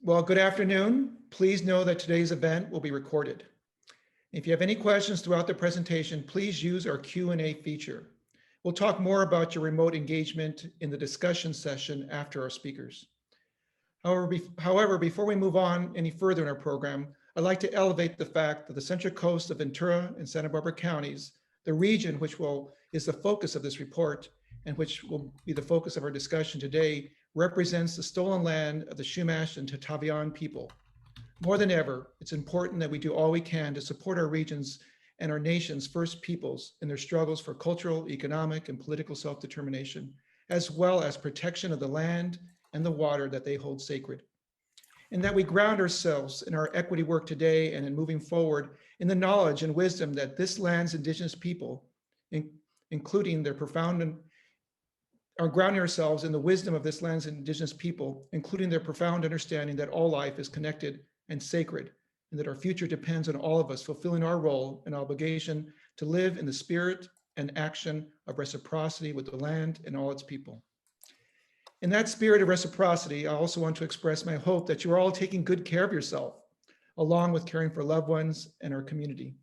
Well, good afternoon. Please know that today's event will be recorded. If you have any questions throughout the presentation, please use our Q&A feature. We'll talk more about your remote engagement in the discussion session after our speakers. However, before we move on any further in our program, I'd like to elevate the fact that the Central Coast of Ventura and Santa Barbara counties, the region which is the focus of this report and which will be the focus of our discussion today, represents the stolen land of the Chumash and Tatavian people. More than ever, it's important that we do all we can to support our regions and our nation's first peoples in their struggles for cultural, economic, and political self-determination, as well as protection of the land and the water that they hold sacred. And that we ground ourselves in our equity work today and in moving forward in the knowledge and wisdom that this land's indigenous people, including their profound are grounding ourselves in the wisdom of this land's indigenous people, including their profound understanding that all life is connected and sacred, and that our future depends on all of us fulfilling our role and obligation to live in the spirit and action of reciprocity with the land and all its people. In that spirit of reciprocity, I also want to express my hope that you are all taking good care of yourself, along with caring for loved ones and our community.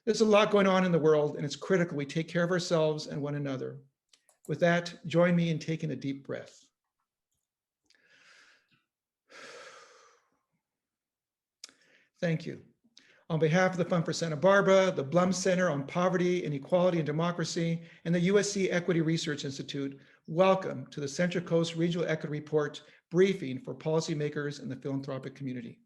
There's a lot going on in the world, and it's critical we take care of ourselves and one another. With that, join me in taking a deep breath. Thank you. On behalf of the Fund for Santa Barbara, the Blum Center on Poverty, Inequality, and Democracy, and the USC Equity Research Institute, welcome to the Central Coast Regional Equity Report briefing for policymakers in the philanthropic community.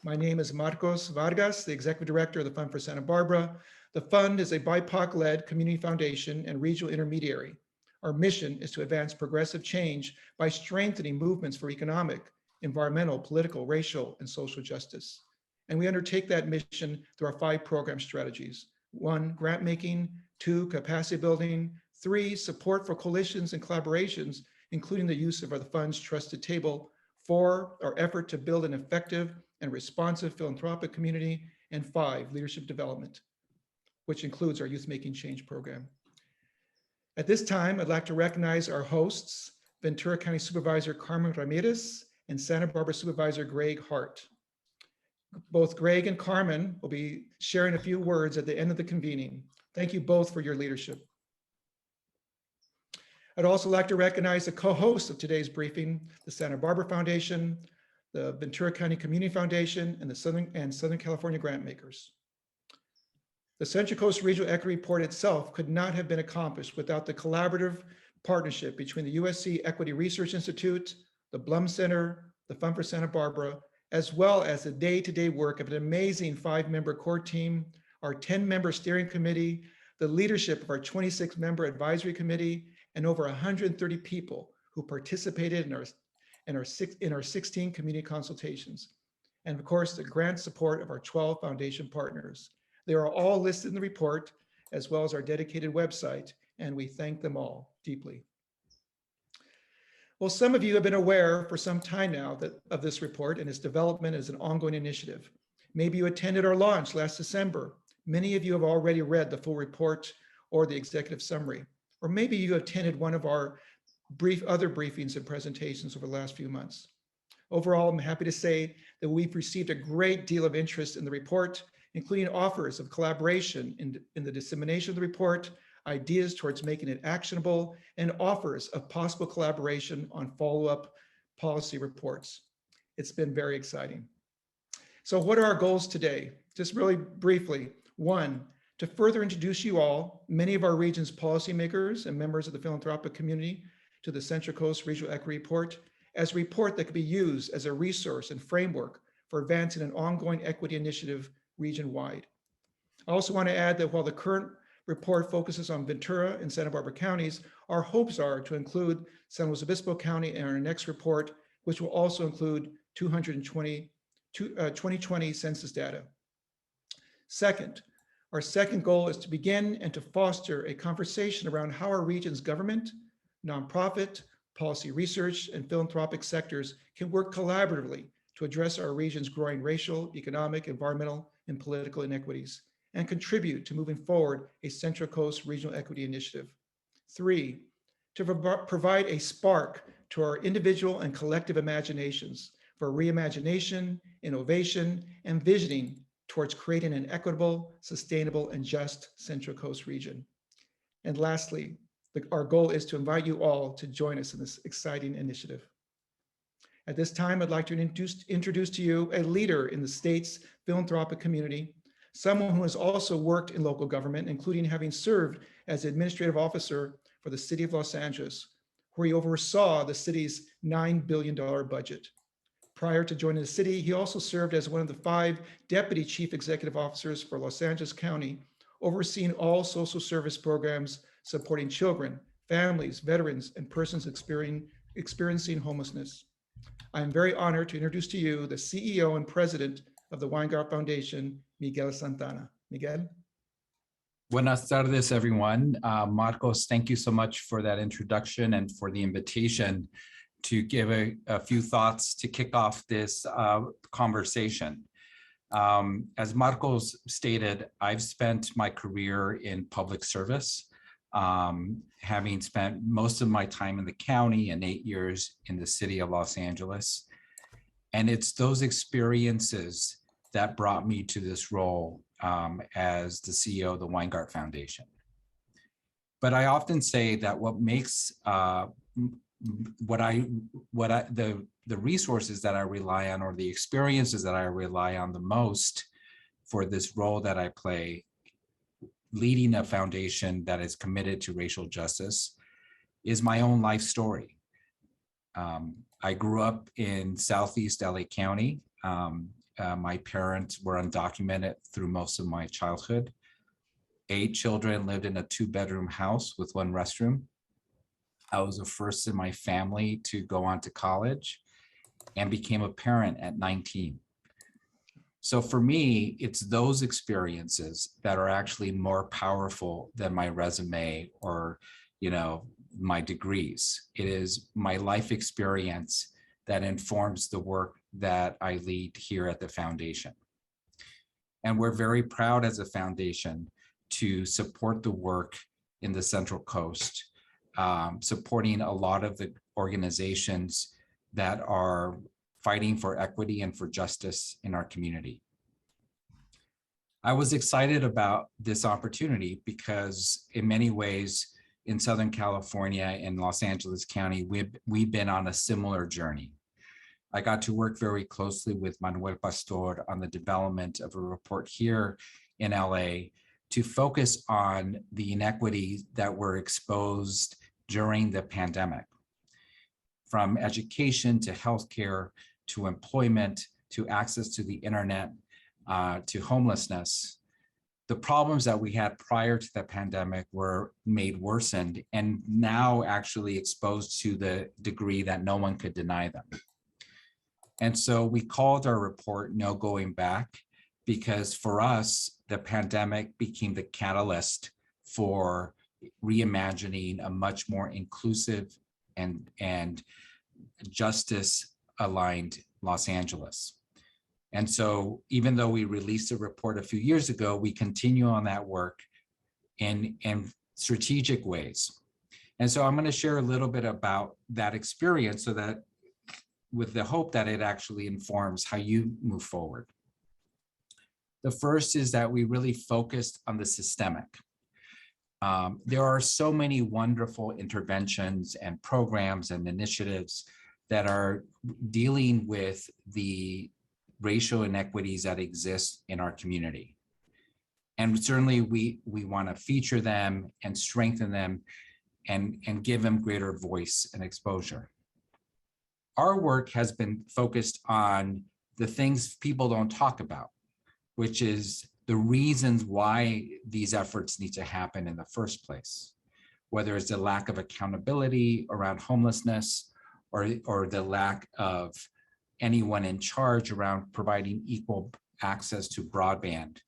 My name is Marcos Vargas, the Executive Director of the Fund for Santa Barbara. The fund is a BIPOC-led community foundation and regional intermediary. Our mission is to advance progressive change by strengthening movements for economic, environmental, political, racial, and social justice. And we undertake that mission through our 5 program strategies. 1, grant making. 2, capacity building. 3, support for coalitions and collaborations, including the use of the fund's trusted table. 4, our effort to build an effective and responsive philanthropic community. And 5, leadership development, which includes our Youth Making Change program. At this time, I'd like to recognize our hosts, Ventura County Supervisor Carmen Ramirez and Santa Barbara Supervisor Greg Hart. Both Greg and Carmen will be sharing a few words at the end of the convening. Thank you both for your leadership. I'd also like to recognize the co-hosts of today's briefing, the Santa Barbara Foundation, the Ventura County Community Foundation, and the Southern California grant makers. The Central Coast Regional Equity Report itself could not have been accomplished without the collaborative partnership between the USC Equity Research Institute, the Blum Center, the Fund for Santa Barbara, as well as the day-to-day work of an amazing 5-member core team, our 10-member steering committee, the leadership of our 26-member advisory committee, and over 130 people who participated in our 16 community consultations. And of course, the grant support of our 12 foundation partners. They are all listed in the report, as well as our dedicated website, and we thank them all deeply. Well, some of you have been aware for some time now of this report and its development as an ongoing initiative. Maybe you attended our launch last December. Many of you have already read the full report or the executive summary, or maybe you attended one of our other briefings and presentations over the last few months. Overall, I'm happy to say that we've received a great deal of interest in the report, including offers of collaboration in the dissemination of the report, ideas towards making it actionable, and offers of possible collaboration on follow-up policy reports. It's been very exciting. So what are our goals today? Just really briefly. 1, to further introduce you all, many of our region's policymakers and members of the philanthropic community, to the Central Coast Regional Equity Report as a report that could be used as a resource and framework for advancing an ongoing equity initiative region-wide. I also want to add that while the current report focuses on Ventura and Santa Barbara counties, our hopes are to include San Luis Obispo County in our next report, which will also include 2020 census data. Second, our second goal is to begin and to foster a conversation around how our region's government, nonprofit, policy research, and philanthropic sectors can work collaboratively to address our region's growing racial, economic, environmental, and political inequities, and contribute to moving forward a Central Coast Regional Equity Initiative. 3, to provide a spark to our individual and collective imaginations for reimagination, innovation, and visioning towards creating an equitable, sustainable, and just Central Coast region. And lastly, our goal is to invite you all to join us in this exciting initiative. At this time, I'd like to introduce to you a leader in the state's philanthropic community, someone who has also worked in local government, including having served as administrative officer for the city of Los Angeles, where he oversaw the city's $9 billion budget. Prior to joining the city, he also served as one of the 5 deputy chief executive officers for Los Angeles County, overseeing all social service programs supporting children, families, veterans, and persons experiencing homelessness. I am very honored to introduce to you the CEO and president of the Weingart Foundation, Miguel Santana. Miguel? Buenas tardes, everyone. Marcos, thank you so much for that introduction and for the invitation to give a few thoughts to kick off this conversation. As Marcos stated, I've spent my career in public service, having spent most of my time in the county and 8 years in the city of Los Angeles. And it's those experiences that brought me to this role as the CEO of the Weingart Foundation. But I often say that what makes the resources that I rely on, or the experiences that I rely on the most for this role that I play, leading a foundation that is committed to racial justice, is my own life story. I grew up in Southeast LA County. My parents were undocumented through most of my childhood. 8 children lived in a 2-bedroom house with 1 restroom. I was the first in my family to go on to college and became a parent at 19. So for me, it's those experiences that are actually more powerful than my resume or, my degrees. It is my life experience that informs the work that I lead here at the foundation. And we're very proud as a foundation to support the work in the Central Coast, supporting a lot of the organizations that are fighting for equity and for justice in our community. I was excited about this opportunity because in many ways in Southern California and Los Angeles County, we've been on a similar journey. I got to work very closely with Manuel Pastor on the development of a report here in LA to focus on the inequities that were exposed during the pandemic, from education to healthcare, to employment, to access to the internet, to homelessness. The problems that we had prior to the pandemic were made worsened and now actually exposed to the degree that no one could deny them. And so we called our report No Going Back, because for us, the pandemic became the catalyst for reimagining a much more inclusive and justice-aligned Los Angeles. And so even though we released a report a few years ago, we continue on that work in strategic ways. And so I'm going to share a little bit about that experience so that with the hope that it actually informs how you move forward. The first is that we really focused on the systemic. There are so many wonderful interventions and programs and initiatives that are dealing with the racial inequities that exist in our community. And certainly we want to feature them and strengthen them and give them greater voice and exposure. Our work has been focused on the things people don't talk about, which is the reasons why these efforts need to happen in the first place, whether it's the lack of accountability around homelessness or the lack of anyone in charge around providing equal access to broadband.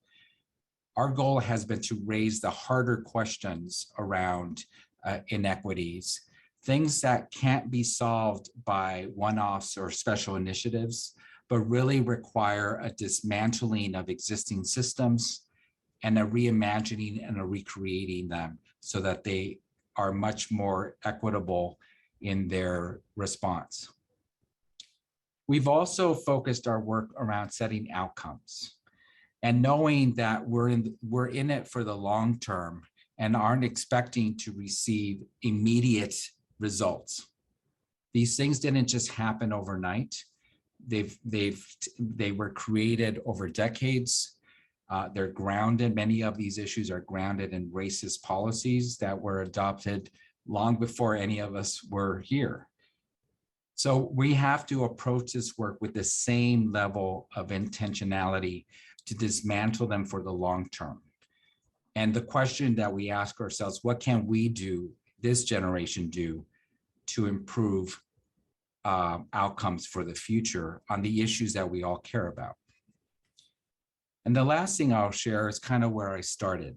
Our goal has been to raise the harder questions around inequities, things that can't be solved by one-offs or special initiatives, but really require a dismantling of existing systems and a reimagining and a recreating them so that they are much more equitable in their response. We've also focused our work around setting outcomes and knowing that we're in it for the long term and aren't expecting to receive immediate results. These things didn't just happen overnight. They were created over decades. They're grounded. Many of these issues are grounded in racist policies that were adopted long before any of us were here. So we have to approach this work with the same level of intentionality to dismantle them for the long term. And the question that we ask ourselves, what can we do, this generation do, to improve outcomes for the future on the issues that we all care about? And the last thing I'll share is kind of where I started.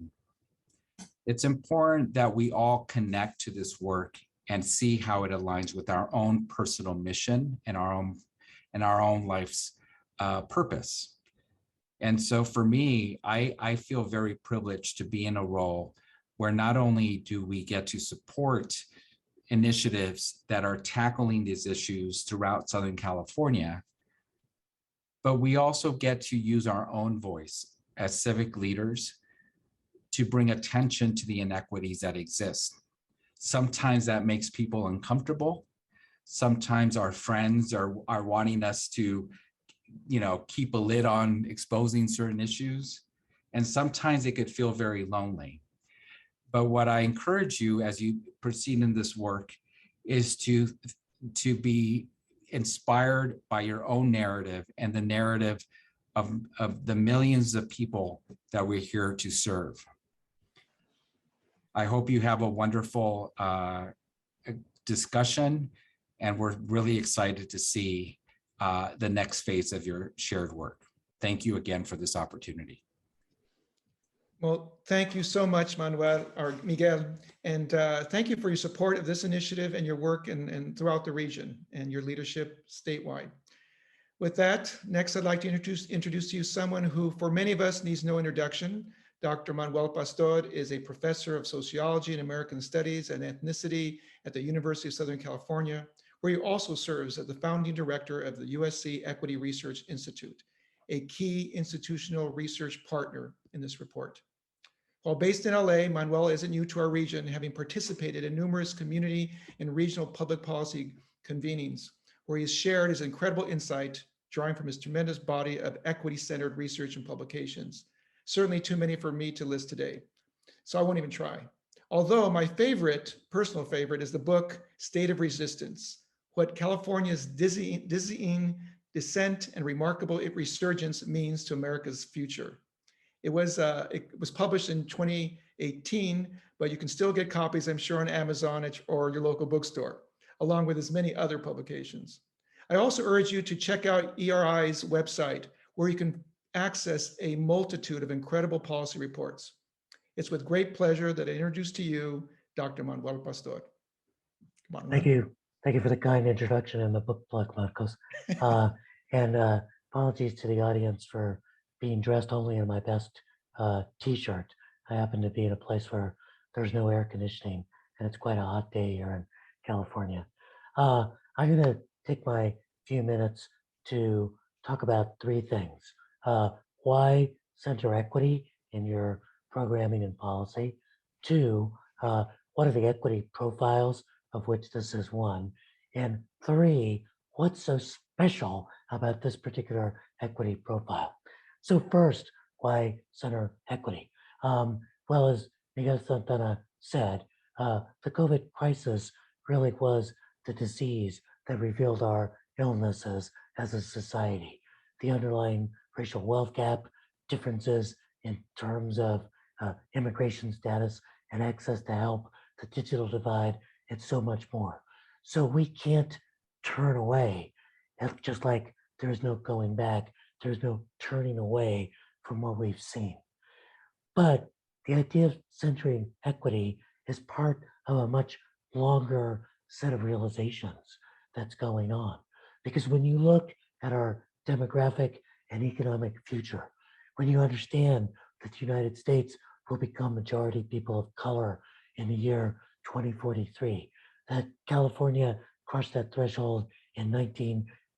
It's important that we all connect to this work and see how it aligns with our own personal mission and our own life's purpose. And so for me, I feel very privileged to be in a role where not only do we get to support initiatives that are tackling these issues throughout Southern California, but we also get to use our own voice as civic leaders to bring attention to the inequities that exist. Sometimes that makes people uncomfortable. Sometimes our friends are wanting us to, keep a lid on exposing certain issues. And sometimes it could feel very lonely. But what I encourage you as you proceed in this work is to be inspired by your own narrative and the narrative of the millions of people that we're here to serve. I hope you have a wonderful discussion, and we're really excited to see the next phase of your shared work. Thank you again for this opportunity. Well, thank you so much, Miguel, and thank you for your support of this initiative and your work and throughout the region and your leadership statewide. With that, next I'd like to introduce to you someone who, for many of us, needs no introduction. Dr. Manuel Pastor is a professor of sociology and American studies and ethnicity at the University of Southern California, where he also serves as the founding director of the USC Equity Research Institute, a key institutional research partner in this report. While based in LA, Manuel isn't new to our region, having participated in numerous community and regional public policy convenings, where he has shared his incredible insight, drawing from his tremendous body of equity-centered research and publications. Certainly too many for me to list today, so I won't even try. Although my personal favorite, is the book State of Resistance, What California's Dizzying Descent and Remarkable Resurgence Means to America's Future. It was published in 2018, but you can still get copies, I'm sure, on Amazon or your local bookstore, along with as many other publications. I also urge you to check out ERI's website, where you can access a multitude of incredible policy reports. It's with great pleasure that I introduce to you Dr. Manuel Pastor. Manuel. Thank you. Thank you for the kind introduction and the book plug, Marcos. And apologies to the audience for being dressed only in my best t-shirt. I happen to be in a place where there's no air conditioning, and it's quite a hot day here in California. I'm going to take my few minutes to talk about three things. Why center equity in your programming and policy? Two, what are the equity profiles, of which this is one? And three, what's so special about this particular equity profile? So first, why center equity? Well, as Miguel Santana said, the COVID crisis really was the disease that revealed our illnesses as a society. The underlying racial wealth gap, differences in terms of immigration status and access to help, the digital divide, and so much more. So we can't turn away. Just like there's no going back, there's no turning away from what we've seen. But the idea of centering equity is part of a much longer set of realizations that's going on. Because when you look at our demographic and economic future, when you understand that the United States will become majority people of color in the year 2043, that California crossed that threshold in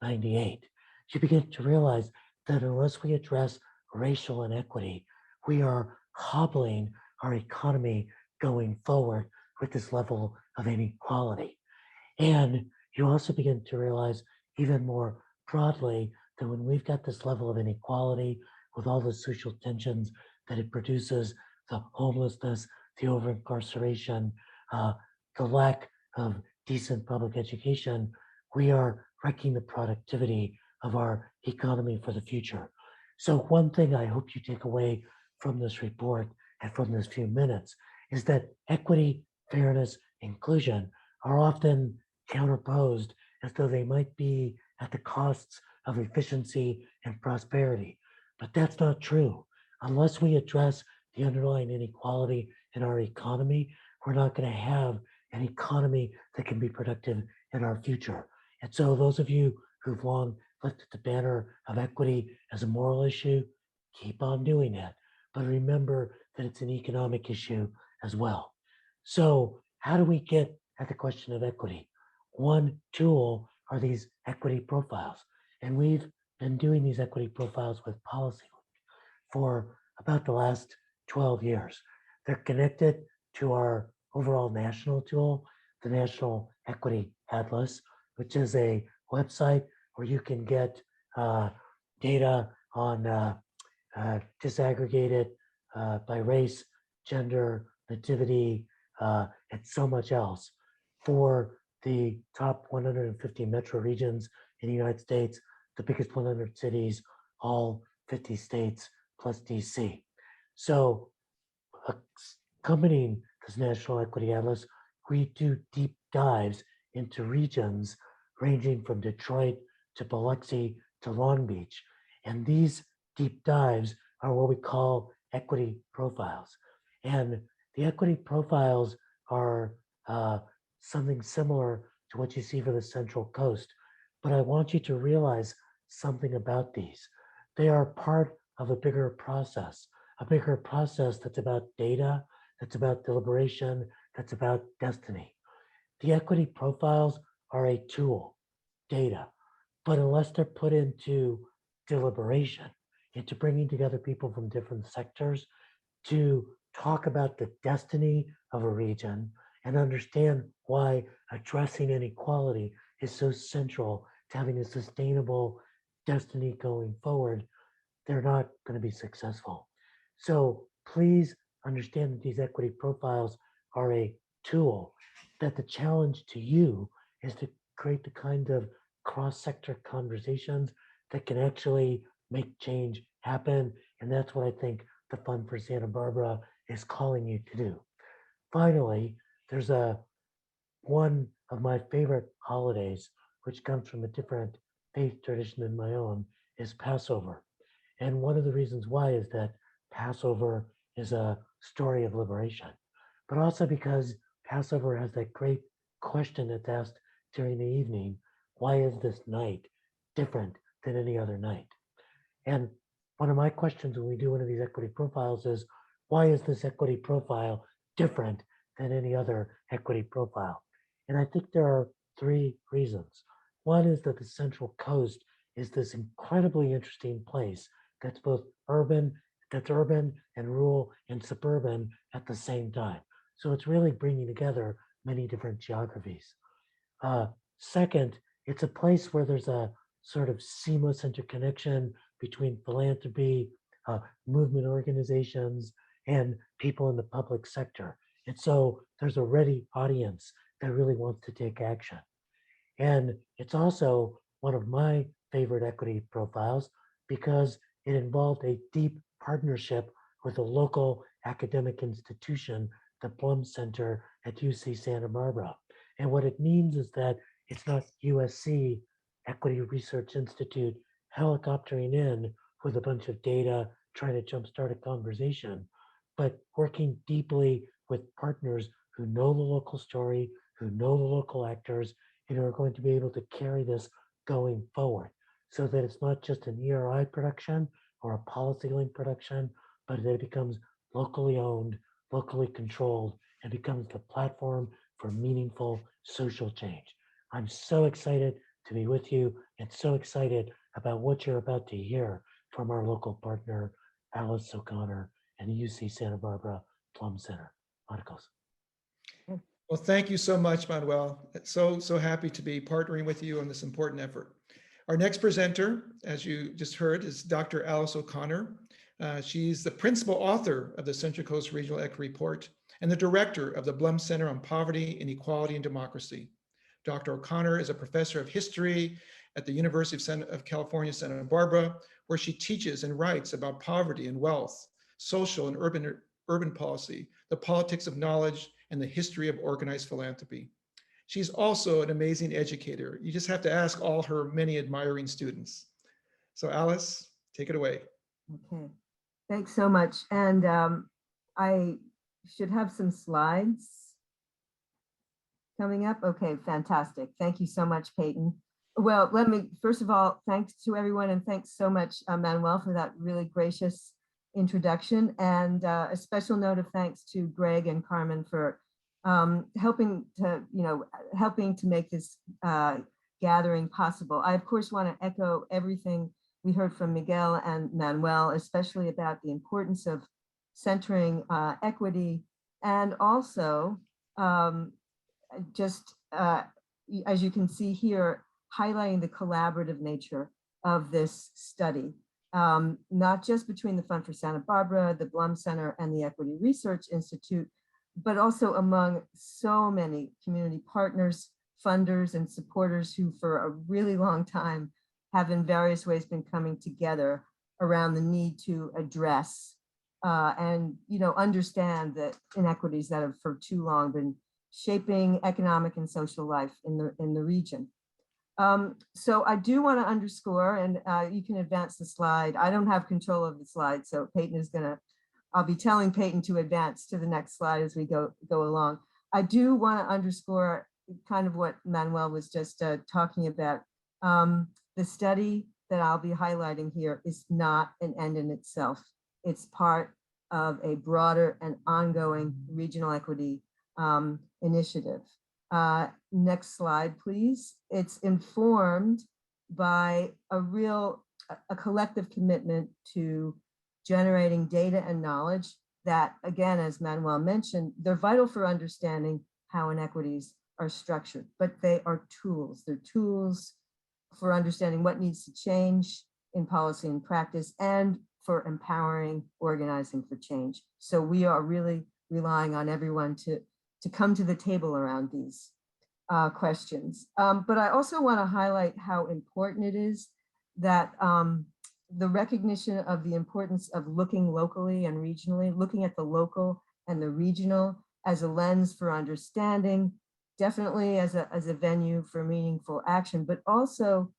98. You begin to realize that unless we address racial inequity, we are hobbling our economy going forward with this level of inequality. And you also begin to realize even more broadly that when we've got this level of inequality with all the social tensions that it produces, the homelessness, the over incarceration, the lack of decent public education, we are wrecking the productivity of our economy for the future. So, one thing I hope you take away from this report and from this few minutes is that equity, fairness, inclusion are often counterposed as though they might be at the costs of efficiency and prosperity. But that's not true. Unless we address the underlying inequality in our economy, we're not going to have an economy that can be productive in our future. And so, those of you who've long lifted the banner of equity as a moral issue, keep on doing that. But remember that it's an economic issue as well. So, how do we get at the question of equity? One tool are these equity profiles. And we've been doing these equity profiles with Policy for about the last 12 years. They're connected to our overall national tool, the National Equity Atlas, which is a website where you can get data on disaggregated by race, gender, nativity, and so much else for the top 150 metro regions in the United States, the biggest 100 cities, all 50 states plus DC. So accompanying this National Equity Atlas, we do deep dives into regions ranging from Detroit to Biloxi to Long Beach. And these deep dives are what we call equity profiles. And the equity profiles are something similar to what you see for the Central Coast. But I want you to realize something about these. They are part of a bigger process that's about data, that's about deliberation, that's about destiny. The equity profiles are a tool, data, but unless they're put into deliberation, into bringing together people from different sectors to talk about the destiny of a region and understand why addressing inequality is so central to having a sustainable destiny going forward, they're not going to be successful. So please understand that these equity profiles are a tool, that the challenge to you is to create the kind of cross-sector conversations that can actually make change happen. And that's what I think the Fund for Santa Barbara is calling you to do. Finally, there's one of my favorite holidays, which comes from a different faith tradition than my own, is Passover. And one of the reasons why is that Passover is a story of liberation, but also because Passover has that great question that's asked during the evening: why is this night different than any other night? And one of my questions when we do one of these equity profiles is, why is this equity profile different than any other equity profile? And I think there are three reasons. One is that the Central Coast is this incredibly interesting place that's both urban and rural and suburban at the same time. So it's really bringing together many different geographies. Second, it's a place where there's a sort of seamless interconnection between philanthropy, movement organizations, and people in the public sector. And so there's a ready audience that really wants to take action. And it's also one of my favorite equity profiles because it involved a deep partnership with a local academic institution, the Plum Center at UC Santa Barbara. And what it means is that it's not USC Equity Research Institute helicoptering in with a bunch of data, trying to jumpstart a conversation, but working deeply with partners who know the local story, who know the local actors, and are going to be able to carry this going forward so that it's not just an ERI production or a policy link production, but that it becomes locally owned, locally controlled, and becomes the platform for meaningful social change. I'm so excited to be with you and so excited about what you're about to hear from our local partner, Alice O'Connor and UC Santa Barbara Plum Center. Marcos. Well, thank you so much, Manuel. So happy to be partnering with you on this important effort. Our next presenter, as you just heard, is Dr. Alice O'Connor. She's the principal author of the Central Coast Regional Equity Report and the director of the Blum Center on Poverty, Inequality, and Democracy. Dr. O'Connor is a professor of history at the University of California, Santa Barbara, where she teaches and writes about poverty and wealth, social and urban policy, the politics of knowledge, and the history of organized philanthropy. She's also an amazing educator. You just have to ask all her many admiring students. So Alice, take it away. Okay, thanks so much. And I should have some slides coming up. Okay, fantastic. Thank you so much, Peyton. Well, let me, first of all, thanks to everyone, and thanks so much, Manuel, for that really gracious introduction. And a special note of thanks to Greg and Carmen for helping to make this gathering possible. I, of course, want to echo everything we heard from Miguel and Manuel, especially about the importance of centering equity, and also as you can see here, highlighting the collaborative nature of this study, not just between the Fund for Santa Barbara, the Blum Center, and the Equity Research Institute, but also among so many community partners, funders, and supporters who for a really long time have in various ways been coming together around the need to address and understand the inequities that have for too long been shaping economic and social life in the region. So I do want to underscore, and you can advance the slide. I don't have control of the slide, so Peyton is I'll be telling Peyton to advance to the next slide as we go along. I do want to underscore kind of what Manuel was just talking about. The study that I'll be highlighting here is not an end in itself. It's part of a broader and ongoing regional equity initiative. Next slide, please. It's informed by a collective commitment to generating data and knowledge that, again, as Manuel mentioned, they're vital for understanding how inequities are structured, but they are tools. They're tools for understanding what needs to change in policy and practice, and for empowering organizing for change. So we are really relying on everyone to come to the table around these questions. But I also want to highlight how important it is that the recognition of the importance of looking locally and regionally, looking at the local and the regional as a lens for understanding, definitely as a venue for meaningful action, but also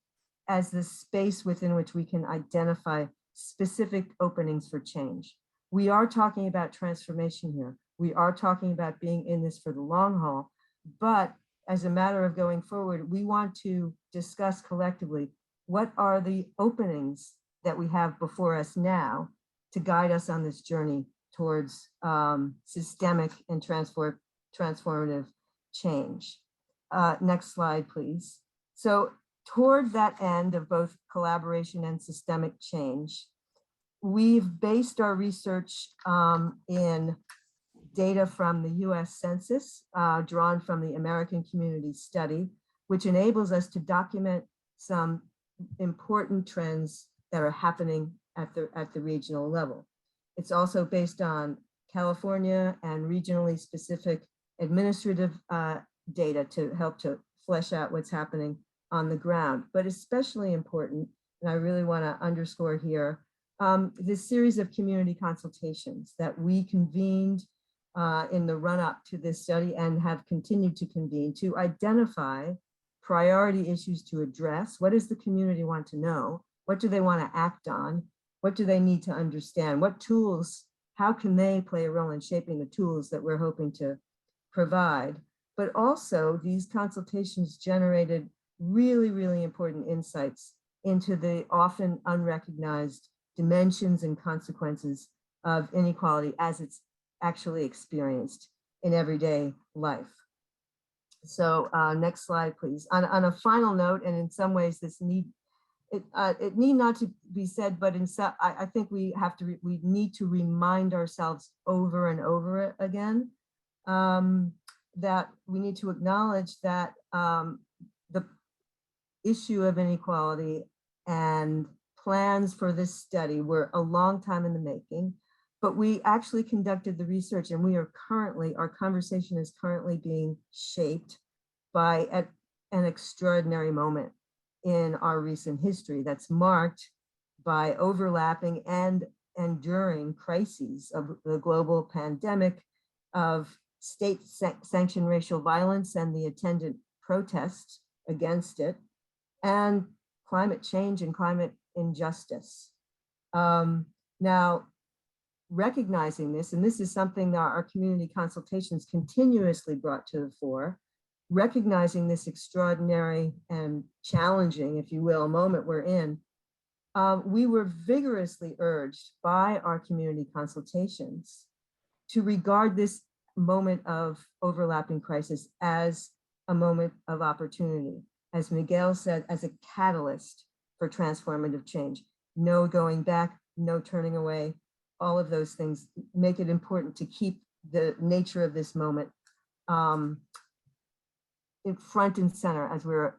as the space within which we can identify specific openings for change. We are talking about transformation here. We are talking about being in this for the long haul, but as a matter of going forward, we want to discuss collectively what are the openings that we have before us now to guide us on this journey towards systemic and transformative change. Next slide, please. So toward that end of both collaboration and systemic change, we've based our research in data from the US Census, drawn from the American Community Study, which enables us to document some important trends that are happening at the regional level. It's also based on California and regionally specific administrative data to help to flesh out what's happening on the ground. But especially important, and I really want to underscore here, this series of community consultations that we convened in the run-up to this study and have continued to convene to identify priority issues to address. What does the community want to know? What do they want to act on? What do they need to understand? What tools, how can they play a role in shaping the tools that we're hoping to provide? But also these consultations generated really, really important insights into the often unrecognized dimensions and consequences of inequality as it's actually experienced in everyday life. So next slide, please. On a final note, and in some ways this need not to be said, but I think we need to remind ourselves over and over again that we need to acknowledge that the issue of inequality and plans for this study were a long time in the making, but we actually conducted the research, and our conversation is currently being shaped by an extraordinary moment in our recent history that's marked by overlapping and enduring crises of the global pandemic, of state-sanctioned racial violence and the attendant protests against it, and climate change and climate injustice. Now, recognizing this, and this is something that our community consultations continuously brought to the fore, recognizing this extraordinary and challenging, if you will, moment we're in, we were vigorously urged by our community consultations to regard this moment of overlapping crisis as a moment of opportunity. As Miguel said, as a catalyst for transformative change. No going back, no turning away. All of those things make it important to keep the nature of this moment in front and center as we're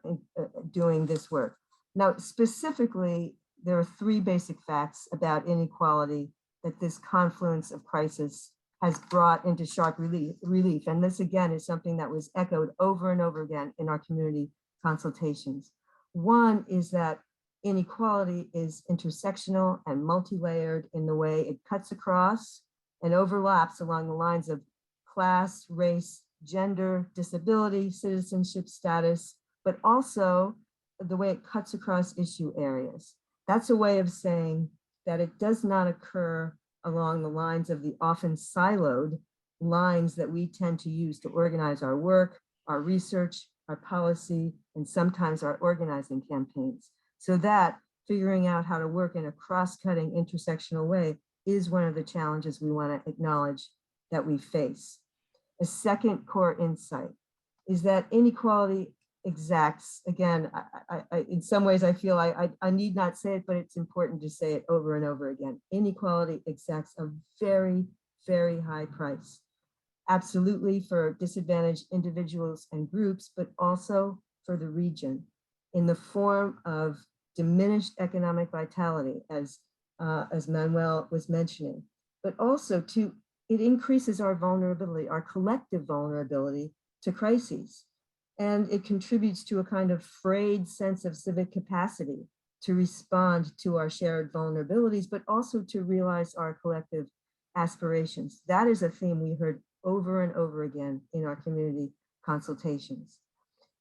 doing this work. Now, specifically, there are three basic facts about inequality that this confluence of crisis has brought into sharp relief. And this, again, is something that was echoed over and over again in our community consultations. One is that inequality is intersectional and multi-layered in the way it cuts across and overlaps along the lines of class, race, gender, disability, citizenship status, but also the way it cuts across issue areas. That's a way of saying that it does not occur along the lines of the often siloed lines that we tend to use to organize our work, our research, our policy, and sometimes our organizing campaigns. So that figuring out how to work in a cross-cutting intersectional way is one of the challenges we want to acknowledge that we face. A second core insight is that inequality exacts, again, in some ways I feel I need not say it, but it's important to say it over and over again. Inequality exacts a very, very high price. Absolutely for disadvantaged individuals and groups, but also for the region in the form of diminished economic vitality, as Manuel was mentioning, but also it increases our vulnerability, our collective vulnerability to crises. And it contributes to a kind of frayed sense of civic capacity to respond to our shared vulnerabilities, but also to realize our collective aspirations. That is a theme we heard over and over again in our community consultations.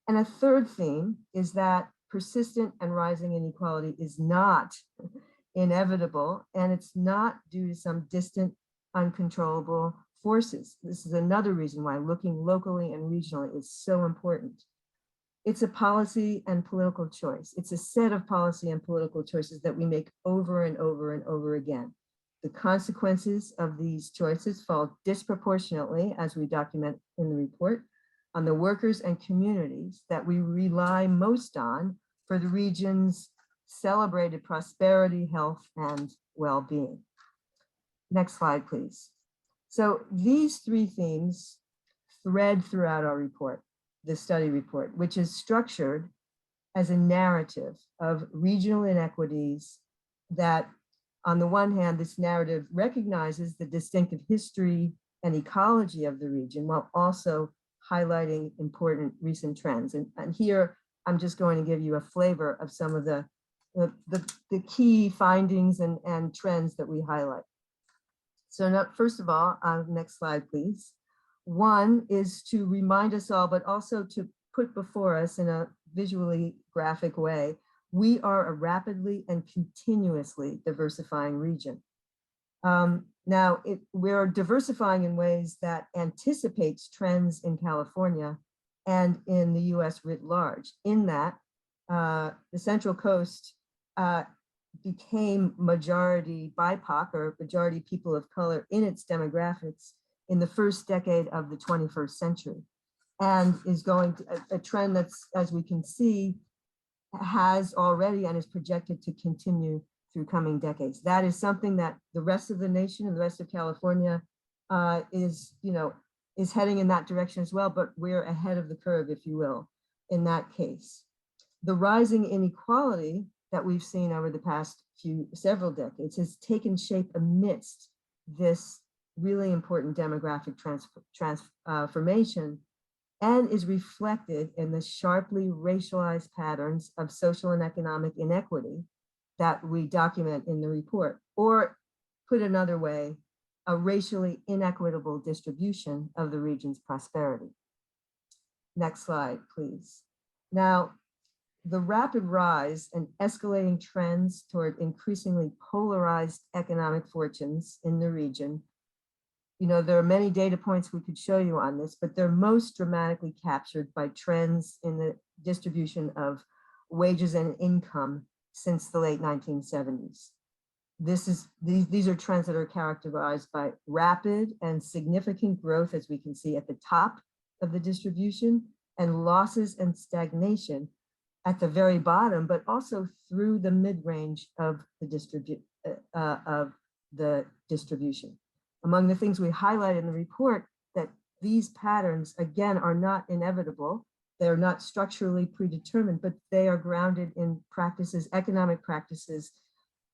And a third theme is that persistent and rising inequality is not inevitable, and it's not due to some distant, uncontrollable forces. This is another reason why looking locally and regionally is so important. It's a policy and political choice. It's a set of policy and political choices that we make over and over and over again. The consequences of these choices fall disproportionately, as we document in the report, on the workers and communities that we rely most on for the region's celebrated prosperity, health, and well-being. Next slide, please. So these three themes thread throughout our report, the study report, which is structured as a narrative of regional inequities that, on the one hand, this narrative recognizes the distinctive history and ecology of the region while also highlighting important recent trends. And here, I'm just going to give you a flavor of some of the key findings and trends that we highlight. So now, first of all, next slide, please. One is to remind us all, but also to put before us in a visually graphic way, we are a rapidly and continuously diversifying region. Now, we're diversifying in ways that anticipates trends in California and in the US writ large, in that the Central Coast became majority BIPOC, or majority people of color, in its demographics in the first decade of the 21st century. and is going to a trend that's, as we can see, has already and is projected to continue through coming decades. That is something that the rest of the nation and the rest of California is heading in that direction as well, but we're ahead of the curve, if you will, in that case. The rising inequality that we've seen over the past several decades has taken shape amidst this really important demographic transformation, and is reflected in the sharply racialized patterns of social and economic inequity that we document in the report. Or put another way, a racially inequitable distribution of the region's prosperity. Next slide, please. Now, the rapid rise and escalating trends toward increasingly polarized economic fortunes in the region, there are many data points we could show you on this, but they're most dramatically captured by trends in the distribution of wages and income since the late 1970s. These are trends that are characterized by rapid and significant growth, as we can see at the top of the distribution, and losses and stagnation at the very bottom, but also through the mid-range of the distribution. Among the things we highlight in the report, that these patterns, again, are not inevitable. They're not structurally predetermined, but they are grounded in practices, economic practices,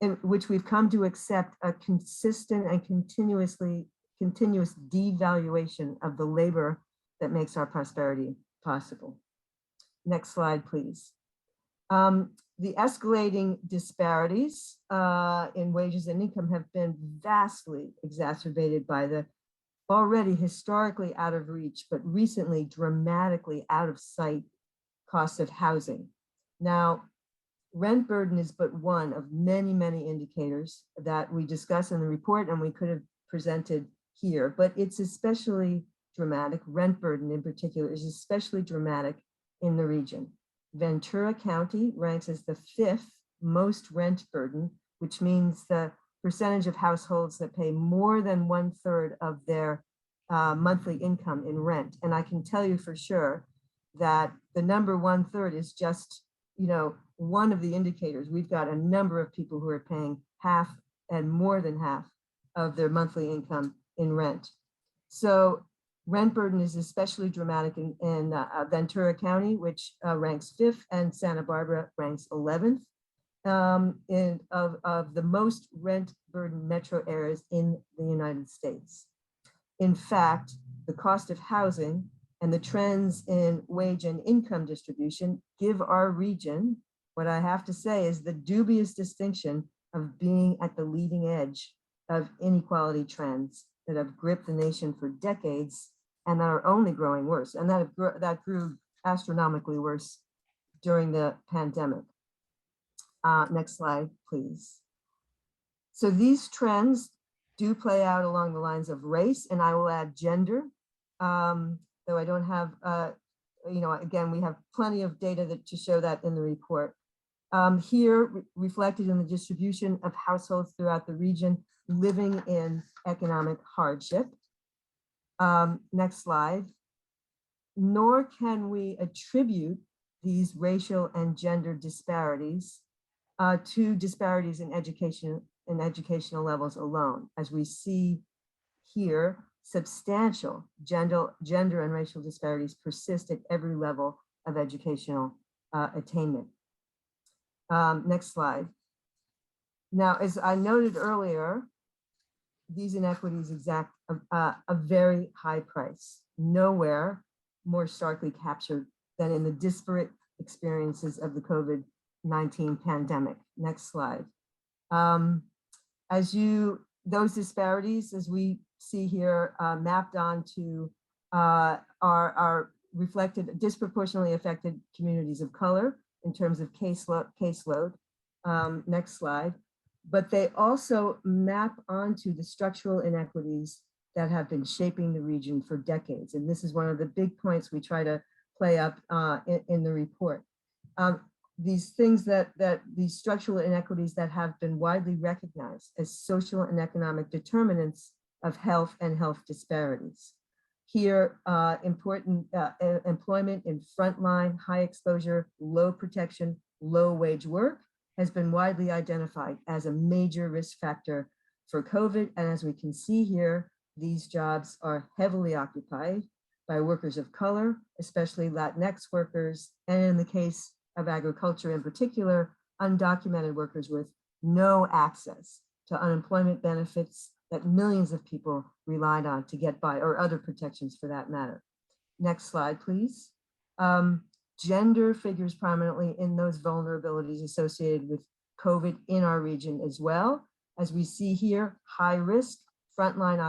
in which we've come to accept a consistent and continuous devaluation of the labor that makes our prosperity possible. Next slide, please. The escalating disparities in wages and income have been vastly exacerbated by the already historically out of reach, but recently dramatically out of sight cost of housing. Now, rent burden is but one of many, many indicators that we discuss in the report and we could have presented here, but it's especially dramatic. Rent burden in particular is especially dramatic in the region. Ventura County ranks as the 5th most rent burden, which means the percentage of households that pay more than 1/3 of their monthly income in rent. And I can tell you for sure that the number 1/3 is just, one of the indicators. We've got a number of people who are paying half and more than half of their monthly income in rent. So rent burden is especially dramatic in Ventura County, which ranks 5th, and Santa Barbara ranks 11th of the most rent burden metro areas in the United States. In fact, the cost of housing and the trends in wage and income distribution give our region, what I have to say is, the dubious distinction of being at the leading edge of inequality trends that have gripped the nation for decades and that are only growing worse, and that grew astronomically worse during the pandemic. Next slide, please. So these trends do play out along the lines of race, and I will add gender, though I don't have, again, we have plenty of data to show that in the report. Here, reflected in the distribution of households throughout the region living in economic hardship. Next slide. Nor can we attribute these racial and gender disparities to disparities in educational levels alone. As we see here, substantial gender and racial disparities persist at every level of educational attainment. Next slide. Now, as I noted earlier, these inequities exact a very high price, nowhere more starkly captured than in the disparate experiences of the COVID-19 pandemic. Next slide. Those disparities, as we see here, mapped onto are reflected disproportionately affected communities of color in terms of caseload. Next slide. But they also map onto the structural inequities that have been shaping the region for decades. And this is one of the big points we try to play up in the report. These things these structural inequities that have been widely recognized as social and economic determinants of health and health disparities. Here, important employment in frontline, high exposure, low protection, low wage work has been widely identified as a major risk factor for COVID. And as we can see here, these jobs are heavily occupied by workers of color, especially Latinx workers, and in the case of agriculture in particular, undocumented workers with no access to unemployment benefits that millions of people relied on to get by, or other protections for that matter. Next slide, please. Gender figures prominently in those vulnerabilities associated with COVID in our region as well. As we see here, high risk frontline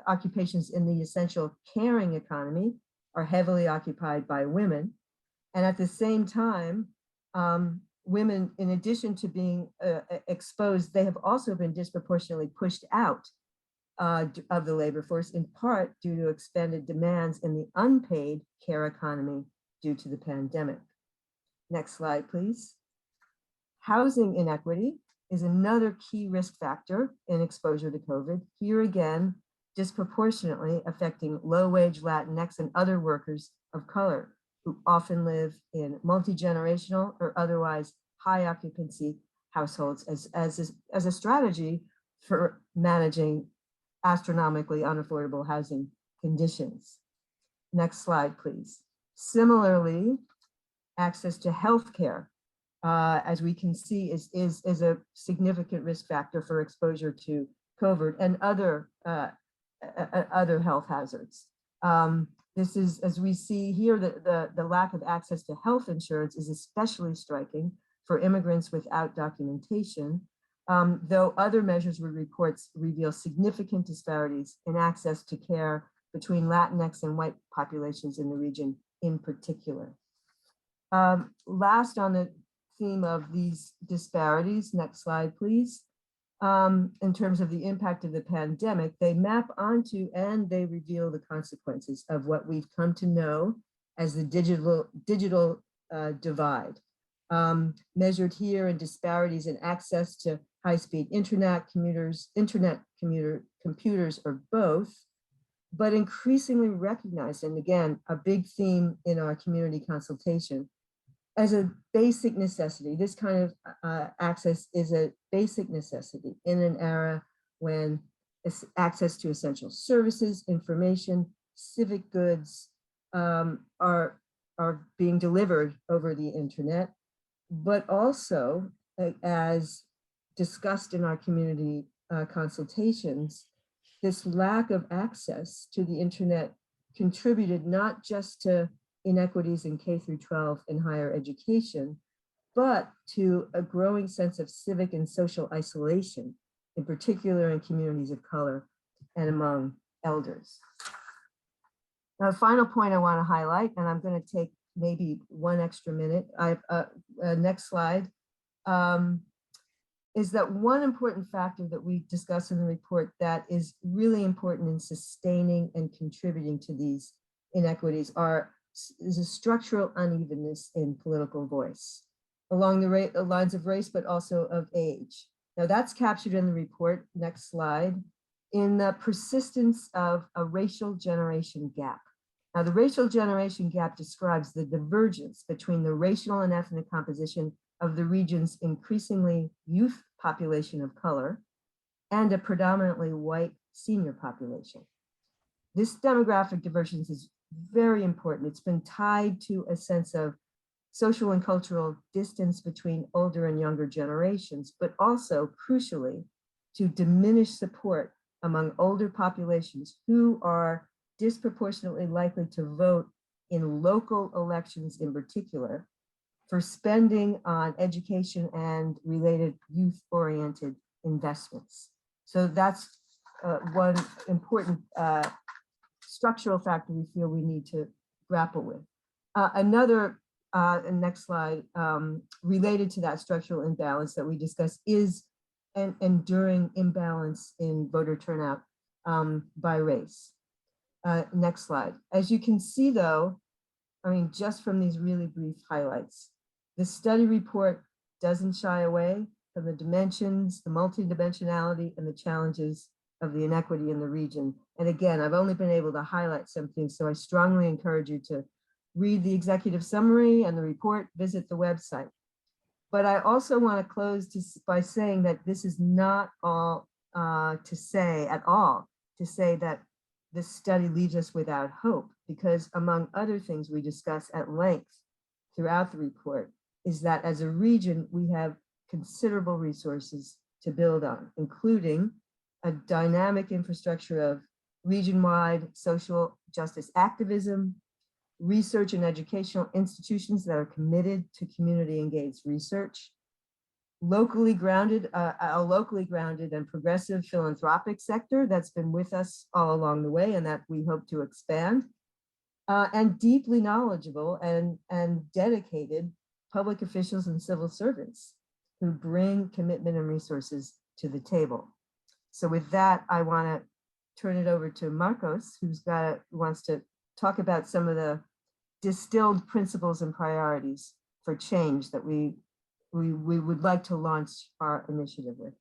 occupations in the essential caring economy are heavily occupied by women. And at the same time, women, in addition to being exposed, they have also been disproportionately pushed out of the labor force, in part due to expanded demands in the unpaid care economy due to the pandemic. Next slide, please. Housing inequity is another key risk factor in exposure to COVID. Here again, disproportionately affecting low-wage Latinx and other workers of color who often live in multi-generational or otherwise high occupancy households as a strategy for managing astronomically unaffordable housing conditions. Next slide, please. Similarly, access to healthcare, as we can see, is a significant risk factor for exposure to COVID and other health hazards. This is, as we see here, the lack of access to health insurance is especially striking for immigrants without documentation, though other measures with reports reveal significant disparities in access to care between Latinx and white populations in the region in particular. Last on the theme of these disparities, next slide, please. In terms of the impact of the pandemic, they map onto and they reveal the consequences of what we've come to know as the digital divide. Measured here in disparities in access to high-speed internet, computers, or both, but increasingly recognized, and again, a big theme in our community consultation, as a basic necessity. This kind of access is a basic necessity in an era when access to essential services, information, civic goods are being delivered over the internet, but also, as discussed in our community consultations, this lack of access to the internet contributed not just to inequities in K through 12 and higher education, but to a growing sense of civic and social isolation, in particular in communities of color and among elders. Now, the final point I want to highlight, and I'm going to take maybe one extra minute, next slide, is that one important factor that we discuss in the report that is really important in sustaining and contributing to these inequities is a structural unevenness in political voice along the lines of race, but also of age. Now that's captured in the report, next slide, in the persistence of a racial generation gap. Now the racial generation gap describes the divergence between the racial and ethnic composition of the region's increasingly youth population of color and a predominantly white senior population. This demographic divergence is very important. It's been tied to a sense of social and cultural distance between older and younger generations, but also crucially to diminished support among older populations who are disproportionately likely to vote in local elections in particular for spending on education and related youth-oriented investments. So that's one important structural factor we feel we need to grapple with. Another, next slide, related to that structural imbalance that we discussed is an enduring imbalance in voter turnout by race. Next slide. As you can see though, I mean, just from these really brief highlights, the study report doesn't shy away from the dimensions, the multidimensionality, and the challenges of the inequity in the region. And again, I've only been able to highlight some things, so I strongly encourage you to read the executive summary and the report, visit the website. But I also want to close by saying that this is not all to say that this study leaves us without hope, because among other things we discuss at length throughout the report is that as a region, we have considerable resources to build on, including a dynamic infrastructure of region-wide social justice activism, research and educational institutions that are committed to community engaged research, a locally grounded and progressive philanthropic sector that's been with us all along the way and that we hope to expand, and deeply knowledgeable and dedicated public officials and civil servants who bring commitment and resources to the table. So with that, I want to turn it over to Marcos, who wants to talk about some of the distilled principles and priorities for change that we would like to launch our initiative with.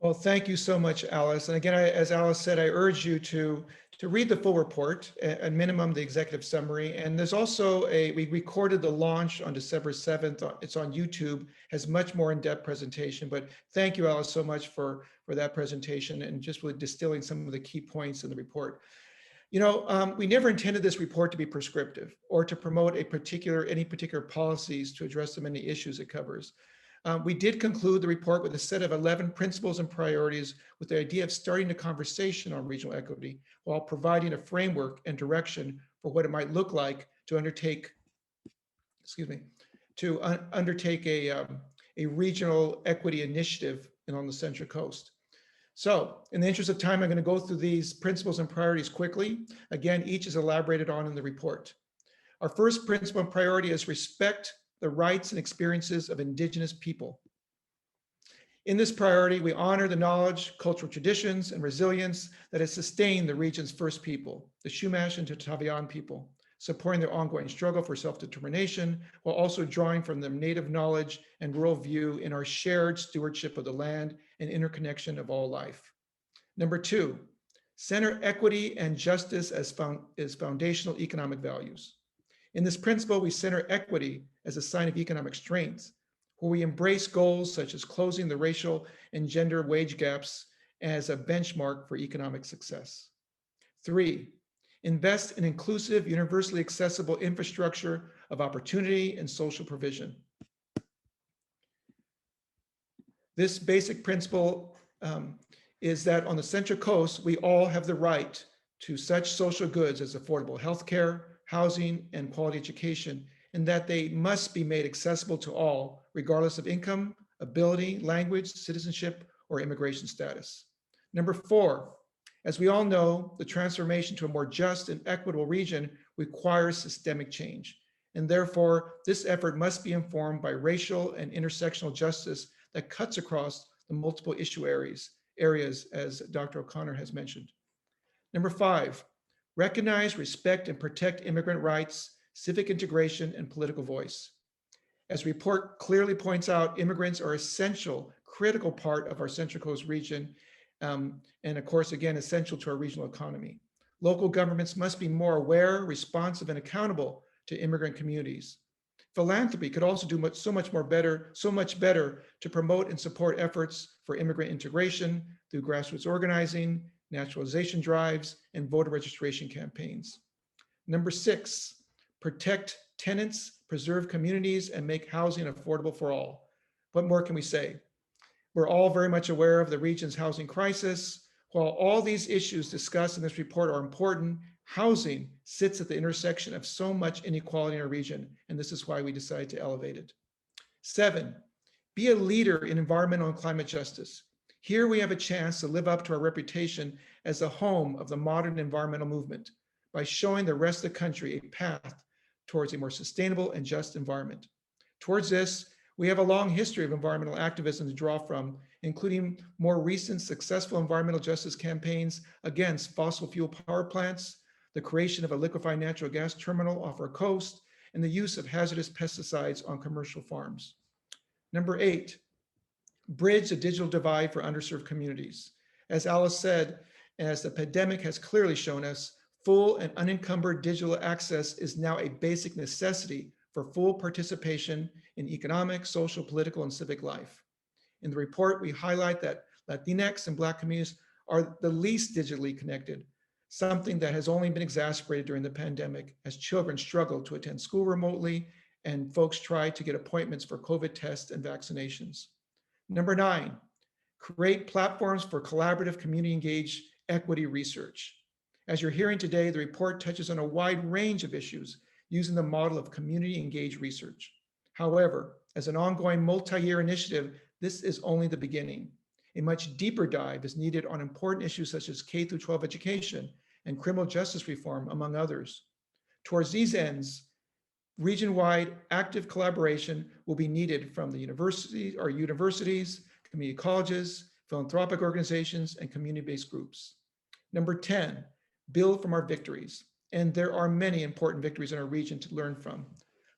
Well, thank you so much, Alice. And again, as Alice said, I urge you to read the full report, at minimum, the executive summary. And there's also we recorded the launch on December 7th. It's on YouTube, has much more in-depth presentation. But thank you, Alice, so much for that presentation and just really distilling some of the key points in the report. You know, we never intended this report to be prescriptive or to promote any particular policies to address the many issues it covers. We did conclude the report with a set of 11 principles and priorities with the idea of starting a conversation on regional equity while providing a framework and direction for what it might look like to undertake, a regional equity initiative on the Central Coast. So in the interest of time, I'm going to go through these principles and priorities quickly. Again, each is elaborated on in the report. Our first principle and priority is respect the rights and experiences of Indigenous people. In this priority, we honor the knowledge, cultural traditions, and resilience that has sustained the region's first people, the Chumash and Tatavian people, supporting their ongoing struggle for self-determination, while also drawing from their native knowledge and worldview in our shared stewardship of the land and interconnection of all life. Number two, center equity and justice as foundational economic values. In this principle, we center equity as a sign of economic strength, where we embrace goals such as closing the racial and gender wage gaps as a benchmark for economic success. Three, invest in inclusive, universally accessible infrastructure of opportunity and social provision. This basic principle is that on the Central Coast, we all have the right to such social goods as affordable healthcare, housing, and quality education, and that they must be made accessible to all, regardless of income, ability, language, citizenship, or immigration status. Number four, as we all know, the transformation to a more just and equitable region requires systemic change. And therefore, this effort must be informed by racial and intersectional justice that cuts across the multiple issue areas, as Dr. O'Connor has mentioned. Number five, recognize, respect, and protect immigrant rights, civic integration, and political voice. As the report clearly points out, immigrants are essential, critical part of our Central Coast region, and of course, again, essential to our regional economy. Local governments must be more aware, responsive, and accountable to immigrant communities. Philanthropy could also do so much better to promote and support efforts for immigrant integration through grassroots organizing, naturalization drives, and voter registration campaigns. Number six, protect tenants, preserve communities, and make housing affordable for all. What more can we say? We're all very much aware of the region's housing crisis. While all these issues discussed in this report are important, housing sits at the intersection of so much inequality in our region, and this is why we decided to elevate it. Seven, be a leader in environmental and climate justice. Here we have a chance to live up to our reputation as the home of the modern environmental movement by showing the rest of the country a path towards a more sustainable and just environment. Towards this, we have a long history of environmental activism to draw from, including more recent successful environmental justice campaigns against fossil fuel power plants, the creation of a liquefied natural gas terminal off our coast, and the use of hazardous pesticides on commercial farms. Number eight, bridge the digital divide for underserved communities. As Alice said, as the pandemic has clearly shown us, full and unencumbered digital access is now a basic necessity for full participation in economic, social, political, and civic life. In the report, we highlight that Latinx and Black communities are the least digitally connected, something that has only been exacerbated during the pandemic as children struggle to attend school remotely and folks try to get appointments for COVID tests and vaccinations. Number 9, create platforms for collaborative community engaged equity research. As you're hearing today, the report touches on a wide range of issues using the model of community engaged research. However, as an ongoing multi-year initiative, this is only the beginning. A much deeper dive is needed on important issues such as K-12 education and criminal justice reform, among others. Towards these ends, region-wide active collaboration will be needed from the universities, community colleges, philanthropic organizations, and community-based groups. Number 10, build from our victories. And there are many important victories in our region to learn from.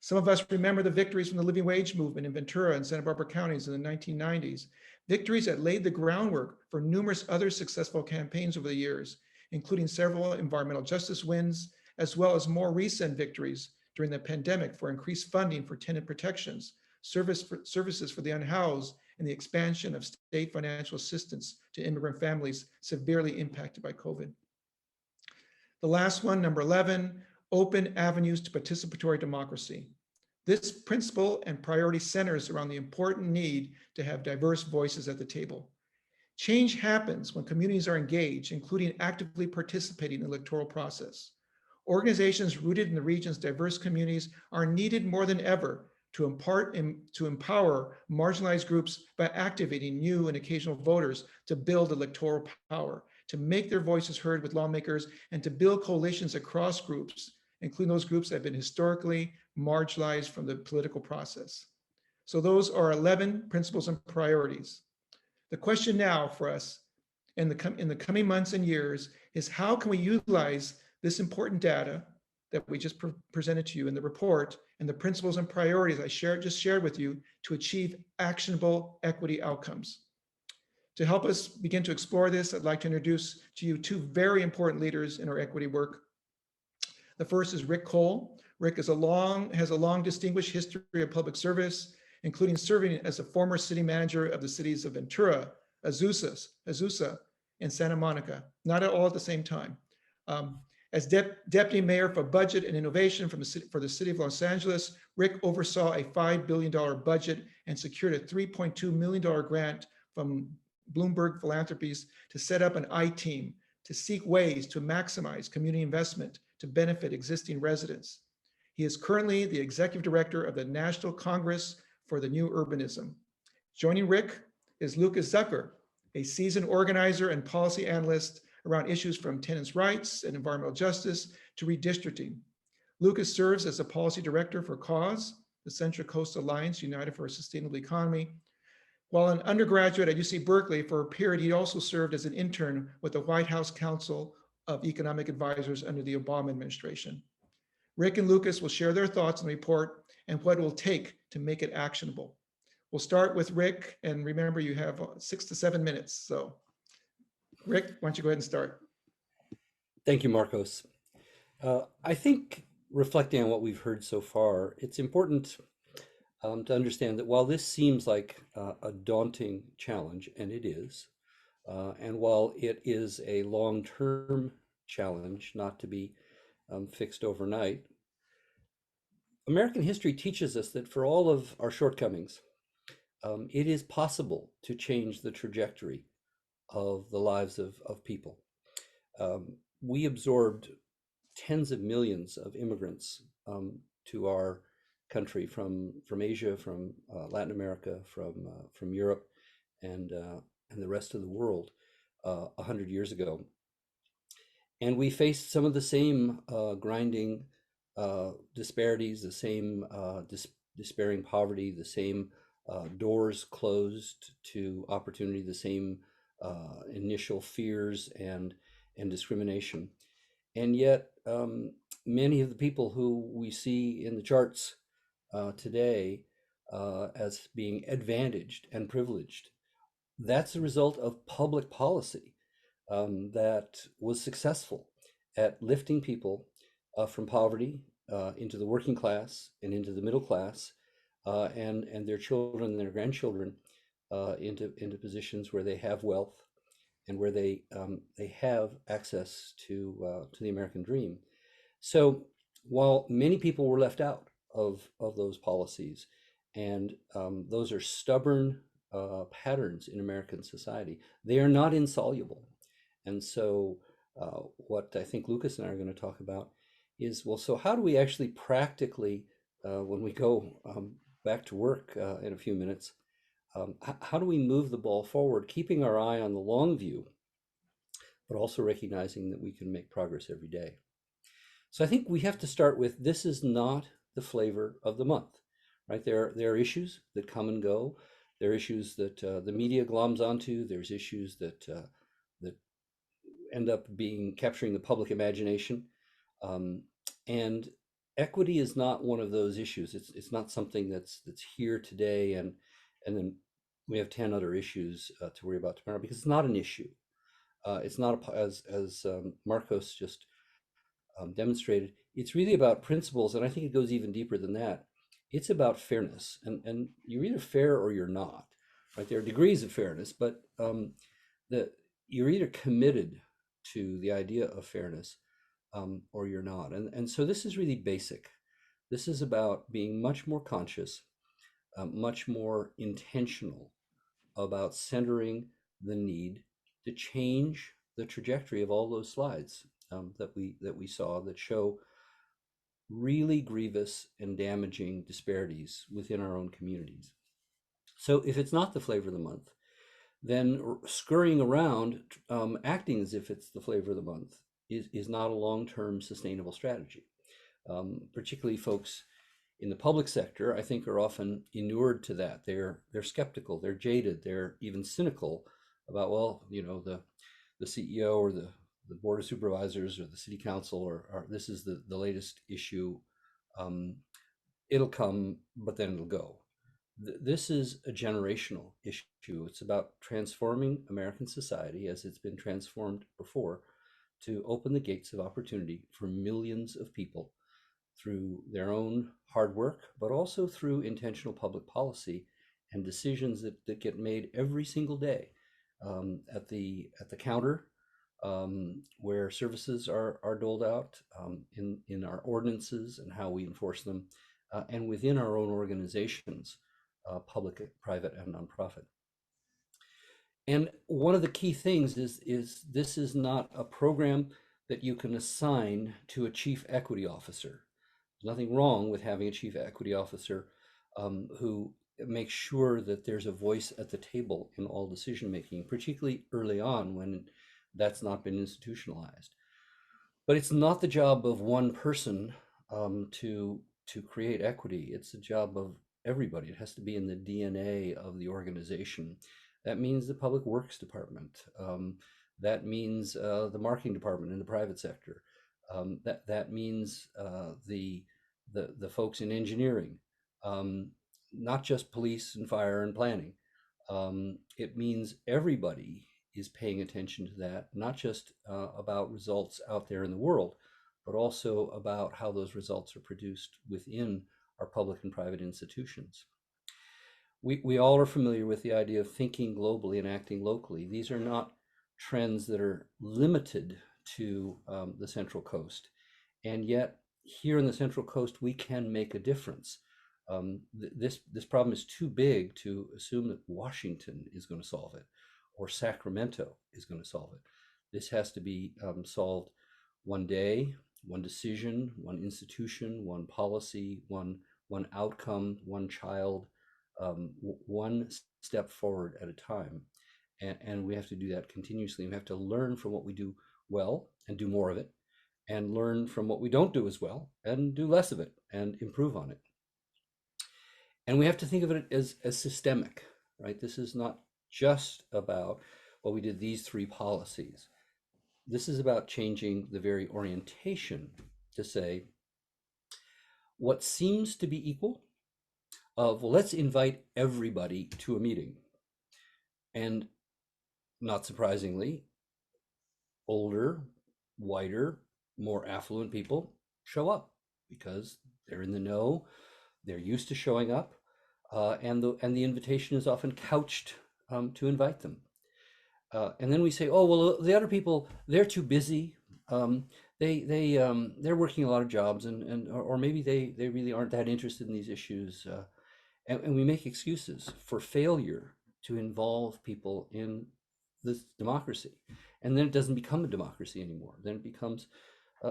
Some of us remember the victories from the living wage movement in Ventura and Santa Barbara counties in the 1990s, victories that laid the groundwork for numerous other successful campaigns over the years, including several environmental justice wins, as well as more recent victories during the pandemic for increased funding for tenant protections, services for the unhoused, and the expansion of state financial assistance to immigrant families severely impacted by COVID. The last one, number 11, open avenues to participatory democracy. This principle and priority centers around the important need to have diverse voices at the table. Change happens when communities are engaged, including actively participating in the electoral process. Organizations rooted in the region's diverse communities are needed more than ever to empower marginalized groups by activating new and occasional voters to build electoral power, to make their voices heard with lawmakers, and to build coalitions across groups, including those groups that have been historically marginalized from the political process. So those are 11 principles and priorities. The question now for us in the coming months and years is how can we utilize this important data that we just presented to you in the report and the principles and priorities I just shared with you to achieve actionable equity outcomes. To help us begin to explore this, I'd like to introduce to you two very important leaders in our equity work. The first is Rick Cole. Rick has a long distinguished history of public service, including serving as a former city manager of the cities of Ventura, Azusa, and Santa Monica, not at all at the same time. As deputy mayor for budget and innovation for the city of Los Angeles, Rick oversaw a $5 billion budget and secured a $3.2 million grant from Bloomberg Philanthropies to set up an I-team to seek ways to maximize community investment to benefit existing residents. He is currently the executive director of the National Congress for the New Urbanism. Joining Rick is Lucas Zucker, a seasoned organizer and policy analyst around issues from tenants' rights and environmental justice to redistricting. Lucas serves as a policy director for CAUSE, the Central Coast Alliance United for a Sustainable Economy. While an undergraduate at UC Berkeley, for a period, he also served as an intern with the White House Council of Economic Advisors under the Obama administration. Rick and Lucas will share their thoughts on the report and what it will take to make it actionable. We'll start with Rick, and remember you have 6 to 7 minutes. So Rick, why don't you go ahead and start? Thank you, Marcos. I think reflecting on what we've heard so far, it's important to understand that while this seems like a daunting challenge, and it is, and while it is a long-term challenge not to be fixed overnight, American history teaches us that for all of our shortcomings, it is possible to change the trajectory of the lives of people. We absorbed tens of millions of immigrants to our country from Asia, from Latin America, from Europe, and the rest of the world 100 years ago. And we faced some of the same grinding disparities, the same despairing poverty, the same doors closed to opportunity, the same initial fears and discrimination. And yet many of the people who we see in the charts today as being advantaged and privileged that's a result of public policy that was successful at lifting people from poverty into the working class and into the middle class, and their children and their grandchildren into positions where they have wealth and where they have access to the American dream. So while many people were left out of those policies, and those are stubborn patterns in American society, they are not insoluble. And so what I think Lucas and I are going to talk about is, well, so how do we actually practically, when we go back to work in a few minutes, how do we move the ball forward, keeping our eye on the long view, but also recognizing that we can make progress every day? So I think we have to start with, this is not the flavor of the month, right? There are issues that come and go. There are issues that the media gloms onto. There's issues that that end up capturing the public imagination. And equity is not one of those issues. It's not something that's here today, and then we have 10 other issues to worry about tomorrow, because it's not an issue. It's not as Marcos just demonstrated. It's really about principles, and I think it goes even deeper than that. It's about fairness, and you're either fair or you're not, right? There are degrees of fairness, but you're either committed to the idea of fairness or you're not. And so this is really basic. This is about being much more conscious, much more intentional about centering the need to change the trajectory of all those slides that we saw, that show really grievous and damaging disparities within our own communities. So if it's not the flavor of the month, then scurrying around acting as if it's the flavor of the month is not a long-term sustainable strategy. Particularly folks in the public sector, I think, are often inured to that. They're skeptical, they're jaded, they're even cynical about, well, the CEO or the board of supervisors or the city council, or this is the latest issue. It'll come, but then it'll go. This is a generational issue. It's about transforming American society as it's been transformed before, to open the gates of opportunity for millions of people through their own hard work, but also through intentional public policy and decisions that get made every single day at the counter, where services are doled out, in our ordinances and how we enforce them, and within our own organizations, public, private, and nonprofit. And one of the key things is this is not a program that you can assign to a chief equity officer. There's nothing wrong with having a chief equity officer who makes sure that there's a voice at the table in all decision making, particularly early on when that's not been institutionalized. But it's not the job of one person to create equity. It's the job of everybody. It has to be in the DNA of the organization. That means the public works department. That means the marketing department in the private sector. That means the folks in engineering, not just police and fire and planning. It means everybody is paying attention to that, not just about results out there in the world, but also about how those results are produced within our public and private institutions. We all are familiar with the idea of thinking globally and acting locally. These are not trends that are limited to the Central Coast. And yet, here in the Central Coast, we can make a difference. This problem is too big to assume that Washington is going to solve it, or Sacramento is going to solve it. This has to be solved one day, one decision, one institution, one policy, one outcome, one child, one step forward at a time. And we have to do that continuously. We have to learn from what we do well and do more of it, and learn from what we don't do as well and do less of it and improve on it. And we have to think of it as systemic, right? This is not just about, well, we did these 3 policies. This is about changing the very orientation to say, what seems to be equal, well, let's invite everybody to a meeting. And not surprisingly, older, whiter, more affluent people show up because they're in the know, they're used to showing up, and the invitation is often couched to invite them. And then we say, oh well, the other people, they're too busy. They're working a lot of jobs, or maybe they really aren't that interested in these issues, and we make excuses for failure to involve people in this democracy, and then it doesn't become a democracy anymore. Then it becomes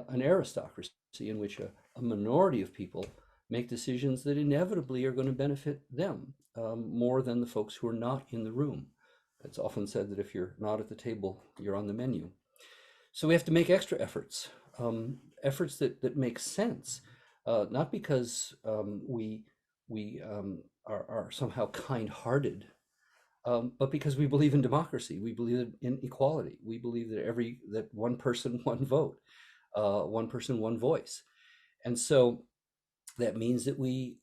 an aristocracy in which a minority of people make decisions that inevitably are going to benefit them more than the folks who are not in the room. It's often said that if you're not at the table, you're on the menu. So we have to make extra efforts, efforts that make sense, not because we are somehow kind-hearted, but because we believe in democracy. We believe in equality. We believe that one person, one vote, one person, one voice. And so that means that we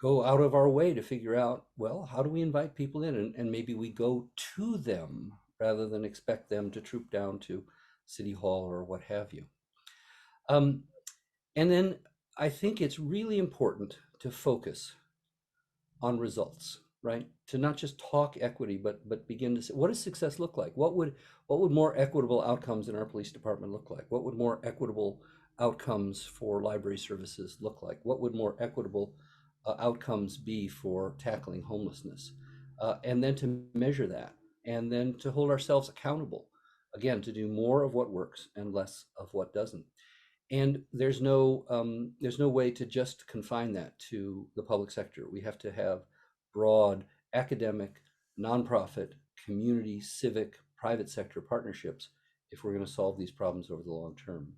go out of our way to figure out, well, how do we invite people in? And maybe we go to them rather than expect them to troop down to City Hall or what have you. And then I think it's really important to focus on results, right? To not just talk equity, but begin to say, what does success look like? What would more equitable outcomes in our police department look like? What would more equitable outcomes for library services look like? What would more equitable outcomes be for tackling homelessness? And then to measure that, and then to hold ourselves accountable, again, to do more of what works and less of what doesn't. And there's no way to just confine that to the public sector. We have to have broad academic, nonprofit, community, civic, private sector partnerships if we're going to solve these problems over the long term.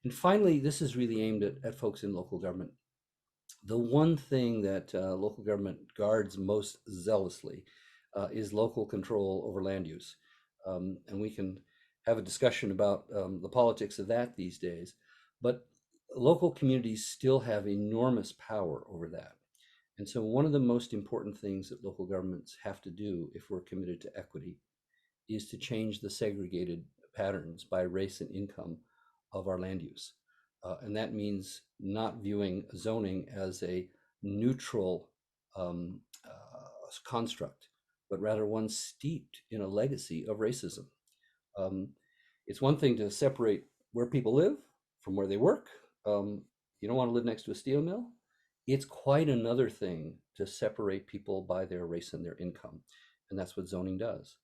And finally, this is really aimed at folks in local government. The one thing that local government guards most zealously is local control over land use. And we can have a discussion about the politics of that these days, but local communities still have enormous power over that. And so one of the most important things that local governments have to do if we're committed to equity is to change the segregated patterns by race and income of our land use. And that means not viewing zoning as a neutral construct, but rather one steeped in a legacy of racism. It's one thing to separate where people live from where they work. You don't want to live next to a steel mill. It's quite another thing to separate people by their race and their income. And that's what zoning does.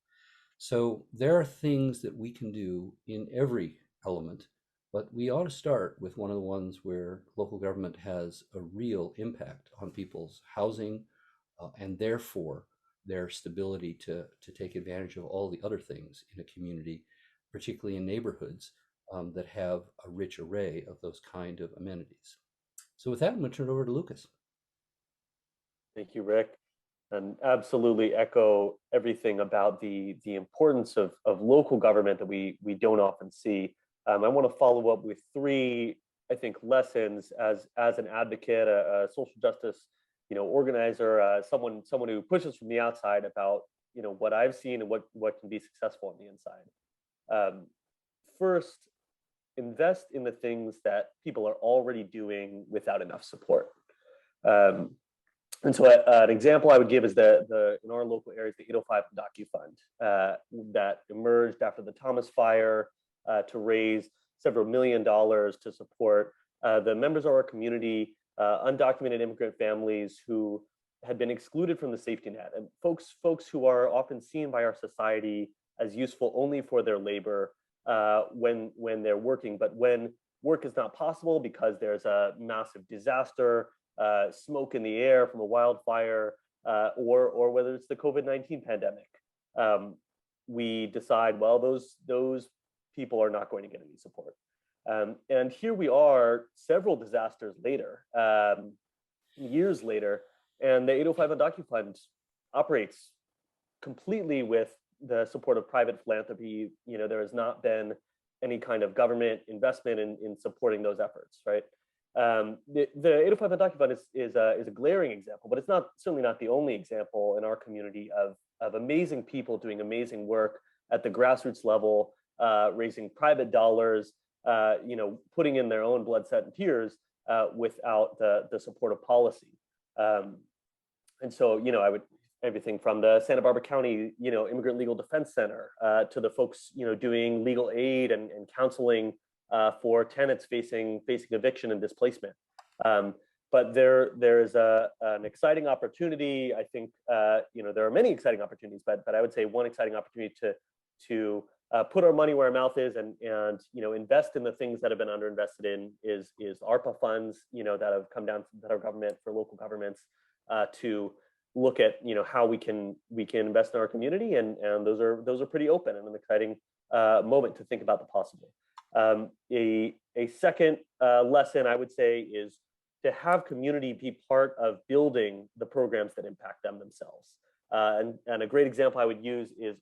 So there are things that we can do in every element, but we ought to start with one of the ones where local government has a real impact on people's housing and therefore their stability to take advantage of all the other things in a community, particularly in neighborhoods that have a rich array of those kind of amenities. So with that, I'm going to turn it over to Lucas. Thank you, Rick. And absolutely echo everything about the importance of local government that we don't often see. I want to follow up with three, I think, lessons as an advocate, a social justice, organizer, someone who pushes from the outside about, what I've seen and what can be successful on the inside. First, invest in the things that people are already doing without enough support. And so an example I would give is in our local area, the 805 DocuFund that emerged after the Thomas fire to raise several $1 million to support the members of our community, undocumented immigrant families who had been excluded from the safety net, and folks who are often seen by our society as useful only for their labor when they're working, but when work is not possible because there's a massive disaster, smoke in the air from a wildfire, or whether it's the COVID-19 pandemic, we decide, well, those people are not going to get any support. And here we are several disasters later, years later, and the 805 DocuFund operates completely with the support of private philanthropy. There has not been any kind of government investment in supporting those efforts, right? The 805 DocuFund is a glaring example, but it's certainly not the only example in our community of amazing people doing amazing work at the grassroots level, raising private dollars, putting in their own blood, sweat, and tears without the support of policy. And so, I would, everything from the Santa Barbara County, Immigrant Legal Defense Center to the folks, doing legal aid and counseling for tenants facing eviction and displacement. But there's an exciting opportunity. I think, there are many exciting opportunities, but I would say one exciting opportunity to put our money where our mouth is and invest in the things that have been underinvested in is ARPA funds, that have come down from the federal government for local governments to look at how we can invest in our community, and those are pretty open and an exciting moment to think about the possible. A second lesson I would say is to have community be part of building the programs that impact them themselves. And a great example I would use is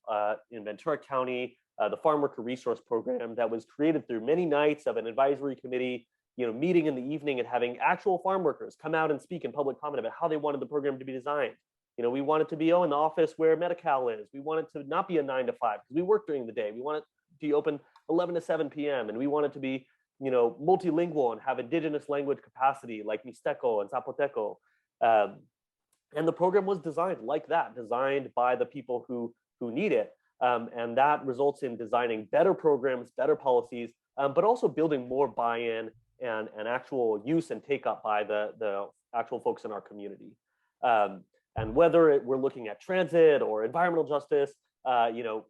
in Ventura County, the Farm Worker Resource Program that was created through many nights of an advisory committee, meeting in the evening and having actual farm workers come out and speak in public comment about how they wanted the program to be designed. We want it to be in the office where Medi-Cal is. We want it to not be a 9 to 5 because we work during the day. We want it to be open 11 to 7 p.m. and we want it to be multilingual and have indigenous language capacity like Mixteco and Zapoteco. And the program was designed like that, designed by the people who need it. And that results in designing better programs, better policies, but also building more buy-in and actual use and take up by the actual folks in our community. And whether we're looking at transit or environmental justice,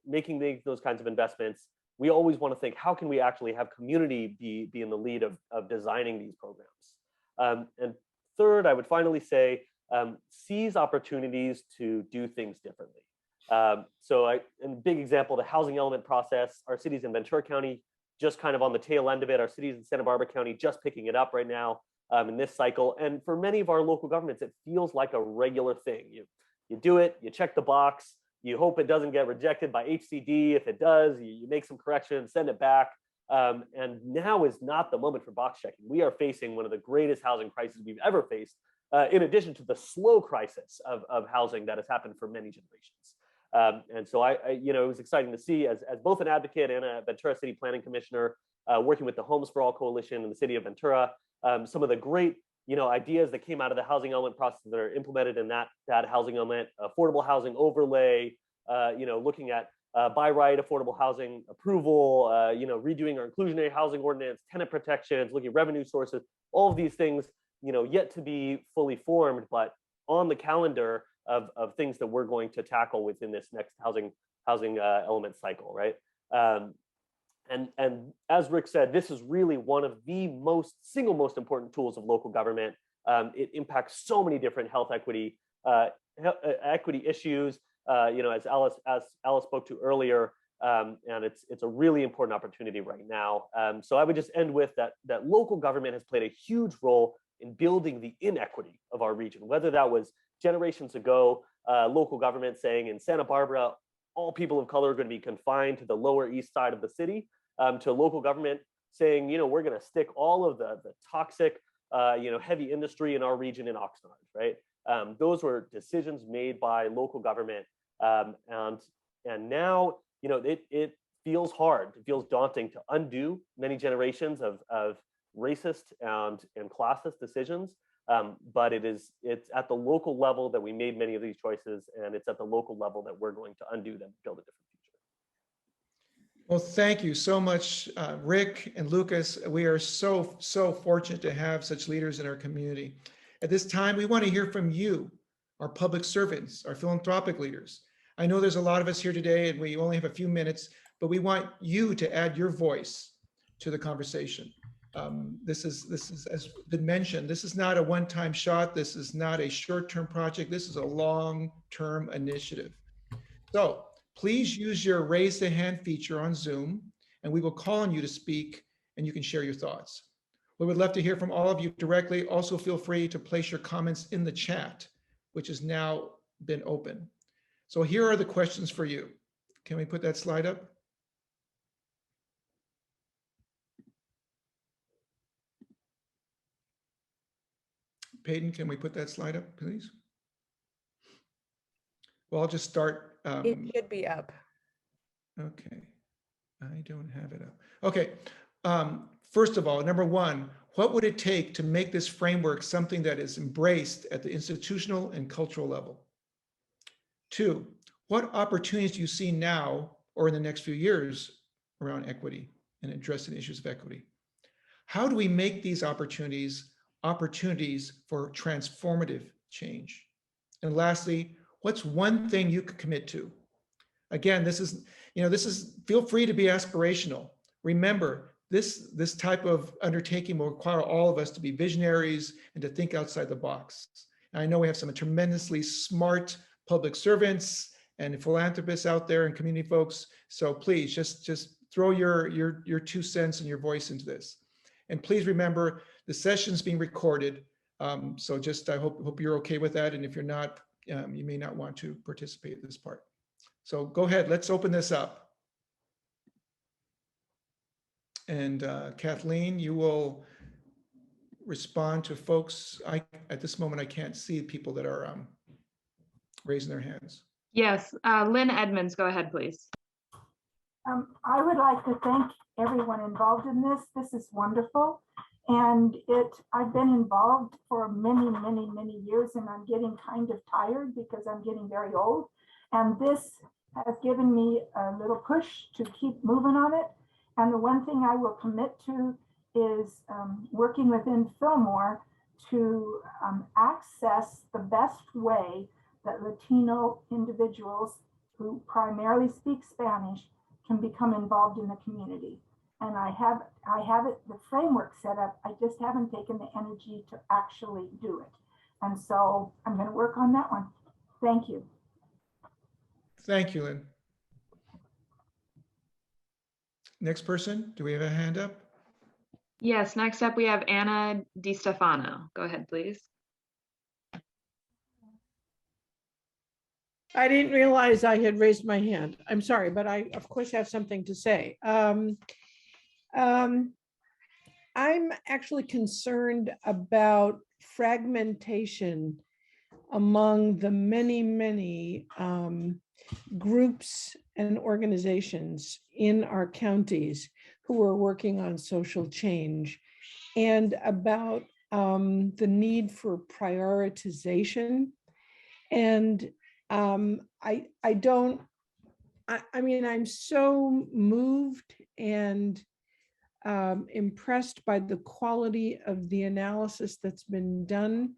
making those kinds of investments, we always want to think, how can we actually have community be in the lead of designing these programs? And third, I would finally say, seize opportunities to do things differently. In a big example, the housing element process, our cities in Ventura County, just kind of on the tail end of it, our cities in Santa Barbara County, just picking it up right now in this cycle. And for many of our local governments, it feels like a regular thing. You do it, you check the box, you hope it doesn't get rejected by HCD. If it does, you make some corrections, send it back. And now is not the moment for box checking. We are facing one of the greatest housing crises we've ever faced, in addition to the slow crisis of housing that has happened for many generations. And so it was exciting to see as both an advocate and a Ventura City Planning Commissioner, working with the Homes for All Coalition in the city of Ventura, some of the great ideas that came out of the housing element process that are implemented in that housing element, affordable housing overlay, looking at by right affordable housing approval, redoing our inclusionary housing ordinance, tenant protections, looking at revenue sources, all of these things, yet to be fully formed, but on the calendar of things that we're going to tackle within this next housing element cycle, right? And as Rick said, this is really one of the single most important tools of local government. It impacts so many different health equity issues, as Alice spoke to earlier, and it's a really important opportunity right now. So I would just end with that local government has played a huge role in building the inequity of our region, whether that was generations ago, local government saying in Santa Barbara, all people of color are going to be confined to the lower east side of the city, to local government saying, we're going to stick all of the toxic, heavy industry in our region in Oxnard, right? Those were decisions made by local government. And now, it feels hard, it feels daunting to undo many generations of racist and classist decisions. But it's at the local level that we made many of these choices, and it's at the local level that we're going to undo them, build a different future. Well, thank you so much, Rick and Lucas. We are so fortunate to have such leaders in our community. At this time, we want to hear from you, our public servants, our philanthropic leaders. I know there's a lot of us here today and we only have a few minutes, but we want you to add your voice to the conversation. This is, as been mentioned, this is not a one-time shot. This is not a short-term project. This is a long-term initiative. So please use your raise the hand feature on Zoom, and we will call on you to speak and you can share your thoughts. We would love to hear from all of you directly. Also feel free to place your comments in the chat, which has now been open. So here are the questions for you. Can we put that slide up? Peyton, can we put that slide up, please? Well, I'll just start It should be up. Okay, I don't have it up. Okay, first of all, number one, what would it take to make this framework something that is embraced at the institutional and cultural level? Two, what opportunities do you see now or in the next few years around equity and addressing issues of equity? How do we make these opportunities for transformative change? And lastly, what's one thing you could commit to? Again, this is, feel free to be aspirational. Remember, this type of undertaking will require all of us to be visionaries and to think outside the box. And I know we have some tremendously smart public servants and philanthropists out there and community folks. So please just throw your 2 cents and your voice into this. And please remember, the session's being recorded. So I hope you're okay with that. And if you're not, you may not want to participate in this part. So go ahead, let's open this up. And Kathleen, you will respond to folks. At this moment, I can't see people that are raising their hands. Yes, Lynn Edmonds, go ahead, please. I would like to thank everyone involved in this. This is wonderful. And I've been involved for many, many, many years, and I'm getting kind of tired because I'm getting very old. And this has given me a little push to keep moving on it. And the one thing I will commit to is working within Fillmore to access the best way that Latino individuals who primarily speak Spanish can become involved in the community. And I have the framework set up. I just haven't taken the energy to actually do it. And so I'm going to work on that one. Thank you. Thank you, Lynn. Next person, do we have a hand up? Yes, next up we have Anna DiStefano. Go ahead, please. I didn't realize I had raised my hand. I'm sorry, but I, of course, have something to say. I'm actually concerned about fragmentation among the many, many groups and organizations in our counties who are working on social change, and about the need for prioritization. And I mean, I'm so moved and impressed by the quality of the analysis that's been done.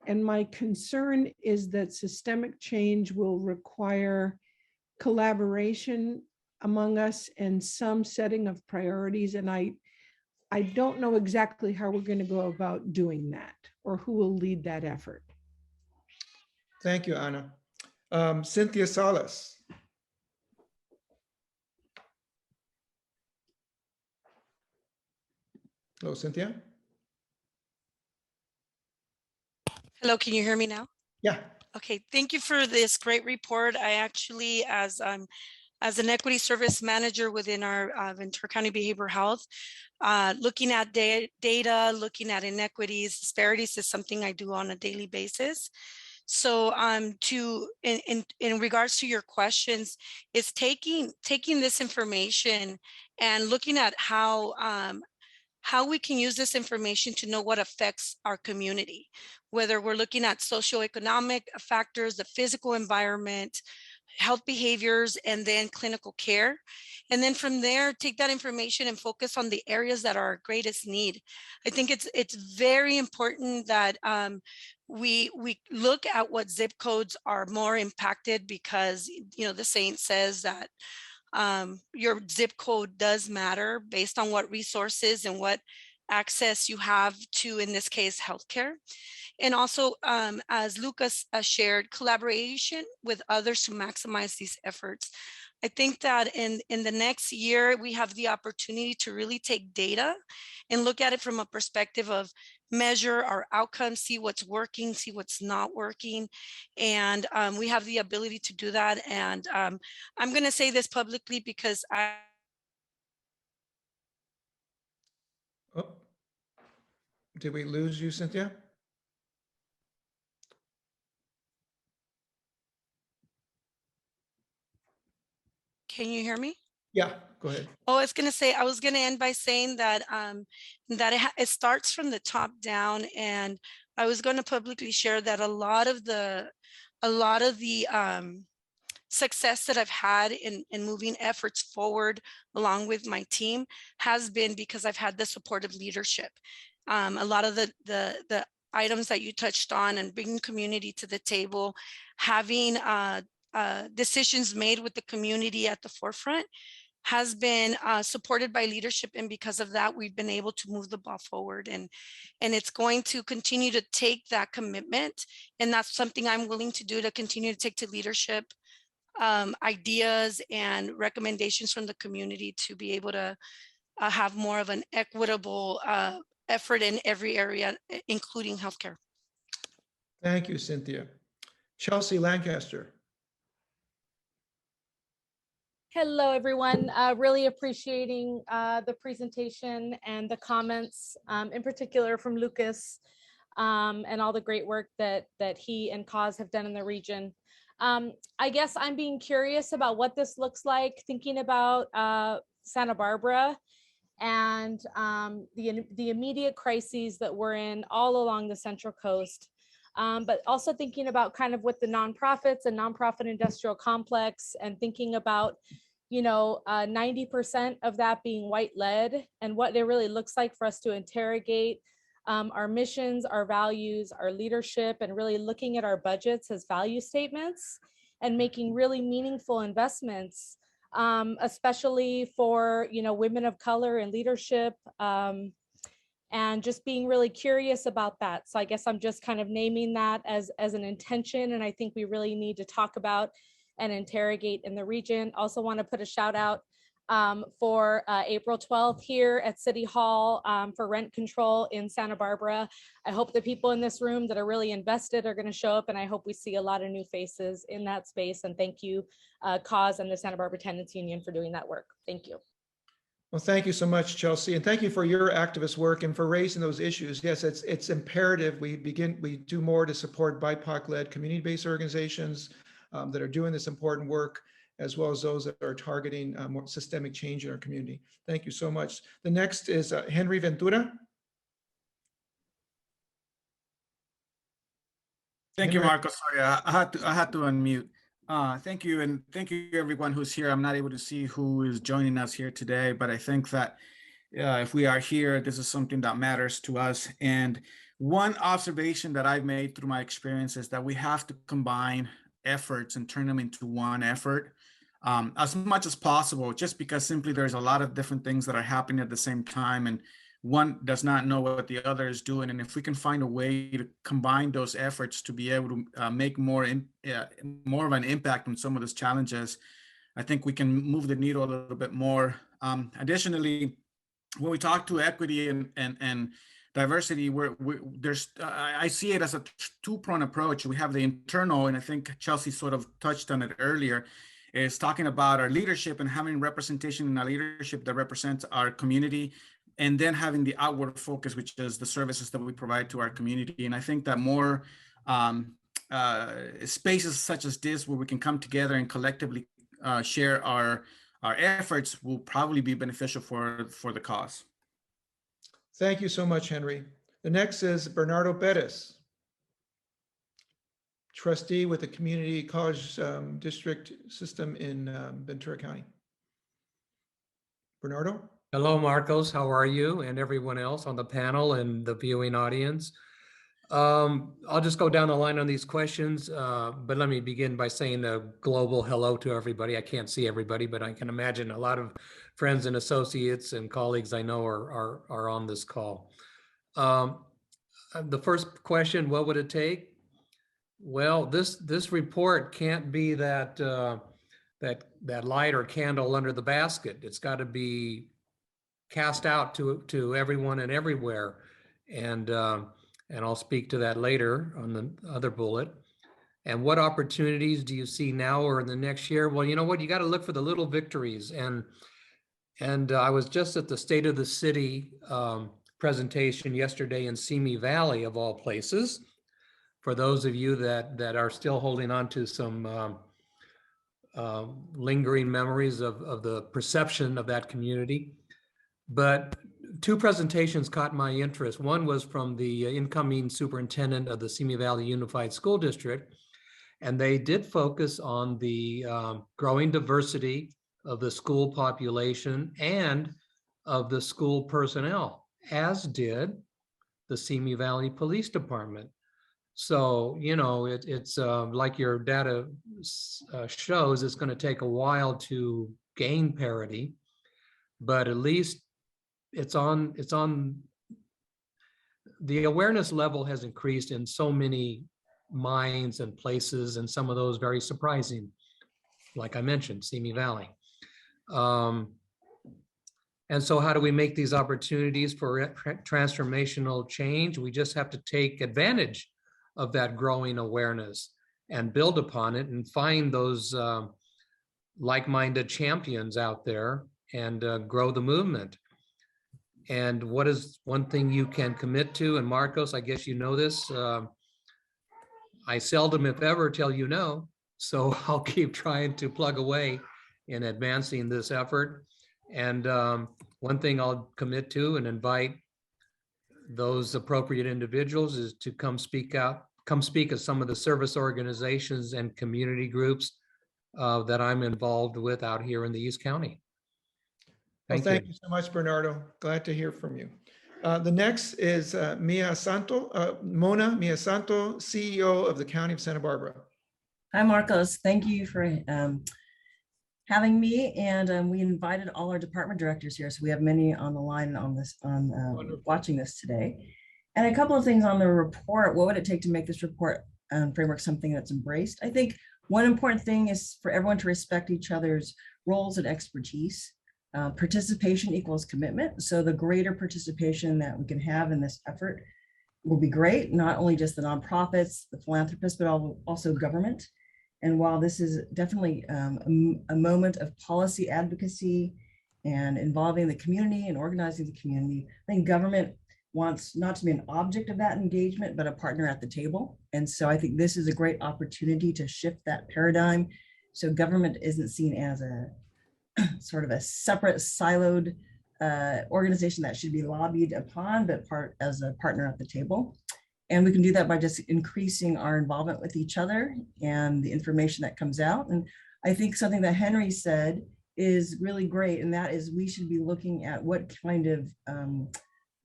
And my concern is that systemic change will require collaboration among us and some setting of priorities. And I don't know exactly how we're going to go about doing that or who will lead that effort. Thank you, Anna. Cynthia Salas. Hello, Cynthia. Hello, can you hear me now? Yeah. Okay, thank you for this great report. I actually, as an equity service manager within our Ventura County Behavioral Health, looking at data, looking at inequities, disparities is something I do on a daily basis. So in regards to your questions, it's taking this information and looking at how we can use this information to know what affects our community, whether we're looking at socioeconomic factors, the physical environment, health behaviors, and then clinical care. And then from there, take that information and focus on the areas that are our greatest need. I think it's very important that we look at what zip codes are more impacted, because the saying says that your zip code does matter based on what resources and what access you have to, in this case, healthcare. And also, as Lucas shared, collaboration with others to maximize these efforts. I think that in the next year, we have the opportunity to really take data and look at it from a perspective of measure our outcomes, see what's working, see what's not working. And we have the ability to do that. And I'm going to say this publicly because Oh, did we lose you, Cynthia? Can you hear me? Yeah, go ahead. Oh, I was going to say, I was going to end by saying that it starts from the top down, and I was going to publicly share that a lot of the success that I've had in moving efforts forward along with my team has been because I've had the supportive leadership. A lot of the items that you touched on and bringing community to the table, having decisions made with the community at the forefront has been supported by leadership. And because of that, we've been able to move the ball forward. And it's going to continue to take that commitment. And that's something I'm willing to do, to continue to take to leadership ideas and recommendations from the community to be able to have more of an equitable effort in every area, including healthcare. Thank you, Cynthia. Chelsea Lancaster. Hello, everyone. Really appreciating the presentation and the comments, in particular from Lucas, and all the great work that he and CCRES have done in the region. I guess I'm being curious about what this looks like, thinking about Santa Barbara and the immediate crises that we're in all along the Central Coast, but also thinking about kind of with the nonprofits and nonprofit industrial complex, and thinking about 90% of that being white led, and what it really looks like for us to interrogate our missions, our values, our leadership, and really looking at our budgets as value statements and making really meaningful investments, especially for women of color in leadership, and just being really curious about that. So I guess I'm just kind of naming that as an intention, and I think we really need to talk about and interrogate in the region. Also want to put a shout out for April 12th here at City Hall for rent control in Santa Barbara. I hope the people in this room that are really invested are going to show up, and I hope we see a lot of new faces in that space. And thank you, CCRES and the Santa Barbara Tenants Union, for doing that work. Thank you. Well, thank you so much, Chelsea, and thank you for your activist work and for raising those issues. Yes, it's imperative we do more to support BIPOC-led community-based organizations that are doing this important work, as well as those that are targeting more systemic change in our community. Thank you so much. The next is Henry Ventura. Thank you, Marcos. Sorry, I had to unmute. Thank you, and thank you everyone who's here. I'm not able to see who is joining us here today, but I think that if we are here, this is something that matters to us. And one observation that I've made through my experience is that we have to combine efforts and turn them into one effort as much as possible, just because simply there's a lot of different things that are happening at the same time, and one does not know what the other is doing. And if we can find a way to combine those efforts to be able to make more of an impact on some of those challenges, I think we can move the needle a little bit more. Additionally, when we talk to equity and diversity, I see it as a two-pronged approach. We have the internal, and I think Chelsea sort of touched on it earlier, is talking about our leadership and having representation in our leadership that represents our community, and then having the outward focus, which is the services that we provide to our community. And I think that more spaces such as this, where we can come together and collectively share our efforts, will probably be beneficial for the cause. Thank you so much, Henry. The next is Bernardo Perez, trustee with the Community College District System in Ventura County. Bernardo? Hello, Marcos. How are you and everyone else on the panel and the viewing audience? I'll just go down the line on these questions, but let me begin by saying a global hello to everybody. I can't see everybody, but I can imagine a lot of friends and associates and colleagues I know are on this call. The first question, what would it take? Well, this report can't be that light or candle under the basket. It's got to be cast out to everyone and everywhere, and I'll speak to that later on the other bullet. And what opportunities do you see now or in the next year? Well, you know what, you got to look for the little victories. And I was just at the State of the City presentation yesterday in Simi Valley, of all places. For those of you that are still holding on to some lingering memories of the perception of that community. But two presentations caught my interest. One was from the incoming superintendent of the Simi Valley Unified School District, and they did focus on the growing diversity of the school population and of the school personnel, as did the Simi Valley Police Department. So, you know, it's like your data shows, it's going to take a while to gain parity, but at least it's on the awareness level has increased in so many minds and places, and some of those very surprising, like I mentioned, Simi Valley. And so how do we make these opportunities for transformational change? We just have to take advantage of that growing awareness and build upon it and find those like-minded champions out there and grow the movement. And what is one thing you can commit to? And Marcos, I guess you know this. I seldom, if ever, tell you no. So I'll keep trying to plug away in advancing this effort. And one thing I'll commit to and invite those appropriate individuals is to come speak at some of the service organizations and community groups that I'm involved with out here in the East County. Thank you so much, Bernardo. Glad to hear from you. The next is Mona Miyasanto, CEO of the County of Santa Barbara. Hi, Marcos. Thank you for having me. And we invited all our department directors here. So we have many on the line watching this today. And a couple of things on the report. What would it take to make this report framework something that's embraced? I think one important thing is for everyone to respect each other's roles and expertise. Participation equals commitment. So the greater participation that we can have in this effort will be great, not only just the nonprofits, the philanthropists, but also government. And while this is definitely a moment of policy advocacy and involving the community and organizing the community, I think government wants not to be an object of that engagement, but a partner at the table. And so I think this is a great opportunity to shift that paradigm. So government isn't seen as a sort of a separate siloed organization that should be lobbied upon, but as a partner at the table. And we can do that by just increasing our involvement with each other and the information that comes out. And I think something that Henry said is really great, and that is we should be looking at what kind of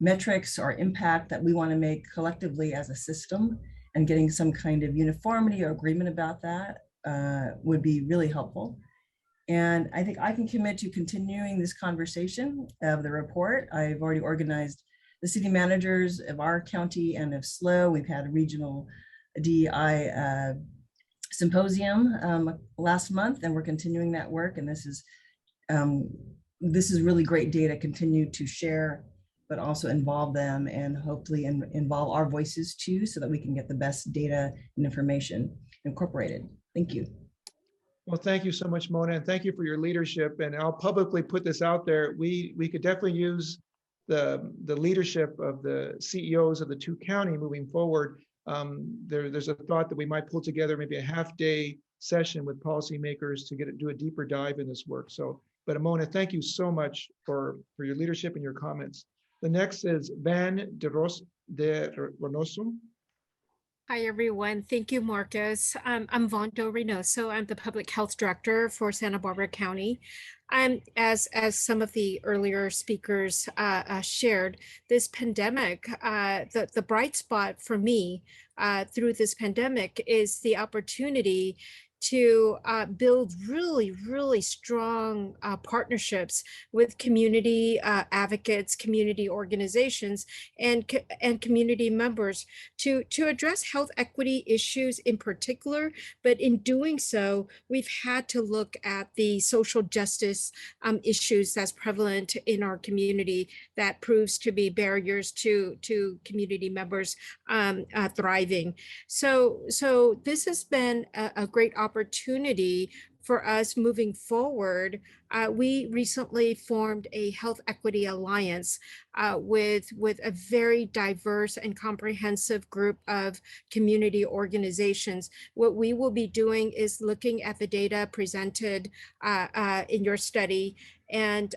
metrics or impact that we want to make collectively as a system, and getting some kind of uniformity or agreement about that would be really helpful. And I think I can commit to continuing this conversation of the report. I've already organized the city managers of our county and of SLO. We've had a regional DEI symposium last month, and we're continuing that work. And this is really great data, continue to share, but also involve them and hopefully involve our voices too, so that we can get the best data and information incorporated. Thank you. Well, thank you so much, Mona, and thank you for your leadership. And I'll publicly put this out there. We could definitely use the leadership of the CEOs of the two counties moving forward. There's a thought that we might pull together maybe a half-day session with policymakers to do a deeper dive in this work. So, but Mona, thank you so much for your leadership and your comments. The next is Van de Reynoso. Hi, everyone. Thank you, Marcos. I'm Vonto Reynoso. I'm the Public Health Director for Santa Barbara County. As some of the earlier speakers shared, this pandemic, the bright spot for me through this pandemic is the opportunity to build really strong partnerships with community advocates, community organizations, and community members to address health equity issues in particular. But in doing so, we've had to look at the social justice issues that's prevalent in our community that proves to be barriers to community members thriving. So this has been a great opportunity for us moving forward, we recently formed a health equity alliance with a very diverse and comprehensive group of community organizations. What we will be doing is looking at the data presented in your study and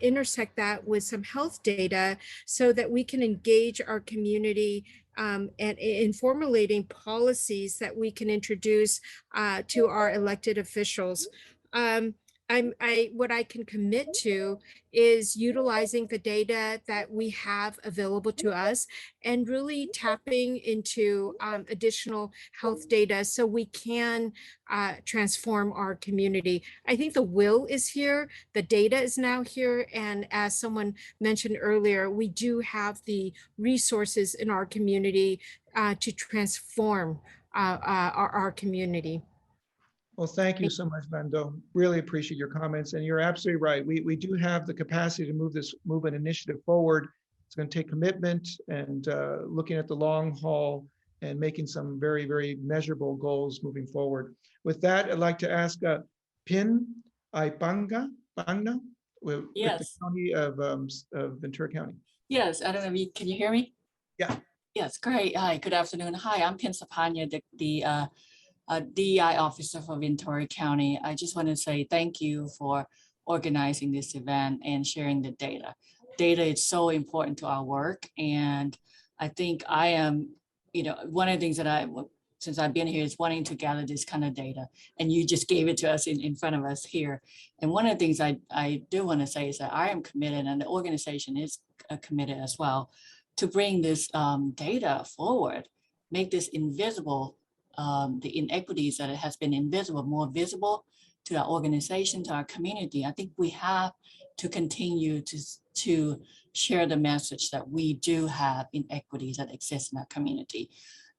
intersect that with some health data so that we can engage our community and in formulating policies that we can introduce to our elected officials. What I can commit to is utilizing the data that we have available to us and really tapping into additional health data so we can transform our community. I think the will is here, the data is now here, and as someone mentioned earlier, we do have the resources in our community to transform our community. Well, thank you so much, Mando. Really appreciate your comments. And you're absolutely right. We do have the capacity to move an initiative forward. It's going to take commitment and looking at the long haul and making some very, very measurable goals moving forward. With that, I'd like to ask Pin Aipanga with the County of Ventura County. Yes, I don't know if can you hear me? Yeah. Yes, great. Hi, good afternoon. Hi, I'm Pin Sapanya, the DEI officer for Ventura County. I just want to say thank you for organizing this event and sharing the data. Data is so important to our work. And I think I am, one of the things that since I've been here is wanting to gather this kind of data. And you just gave it to us in front of us here. And one of the things I do want to say is that I am committed, and the organization is committed as well, to bring this data forward, make this invisible, the inequities that it has been invisible, more visible to our organization, to our community. I think we have to continue to share the message that we do have inequities that exist in our community.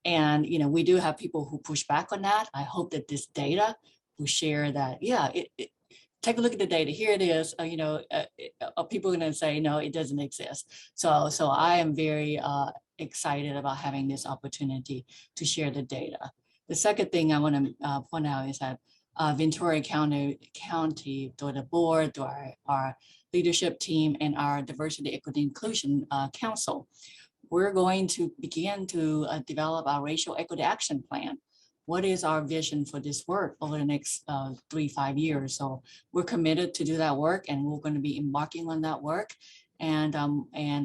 And, we do have people who push back on that. I hope that this data will share that, take a look at the data. Here it is. People are going to say, no, it doesn't exist. So I am very excited about having this opportunity to share the data. The second thing I want to point out is that Ventura County, through the board, through our leadership team, and our Diversity, Equity, Inclusion Council, we're going to begin to develop our Racial Equity Action Plan. What is our vision for this work over the next 3-5 years? So we're committed to do that work, and we're going to be embarking on that work, and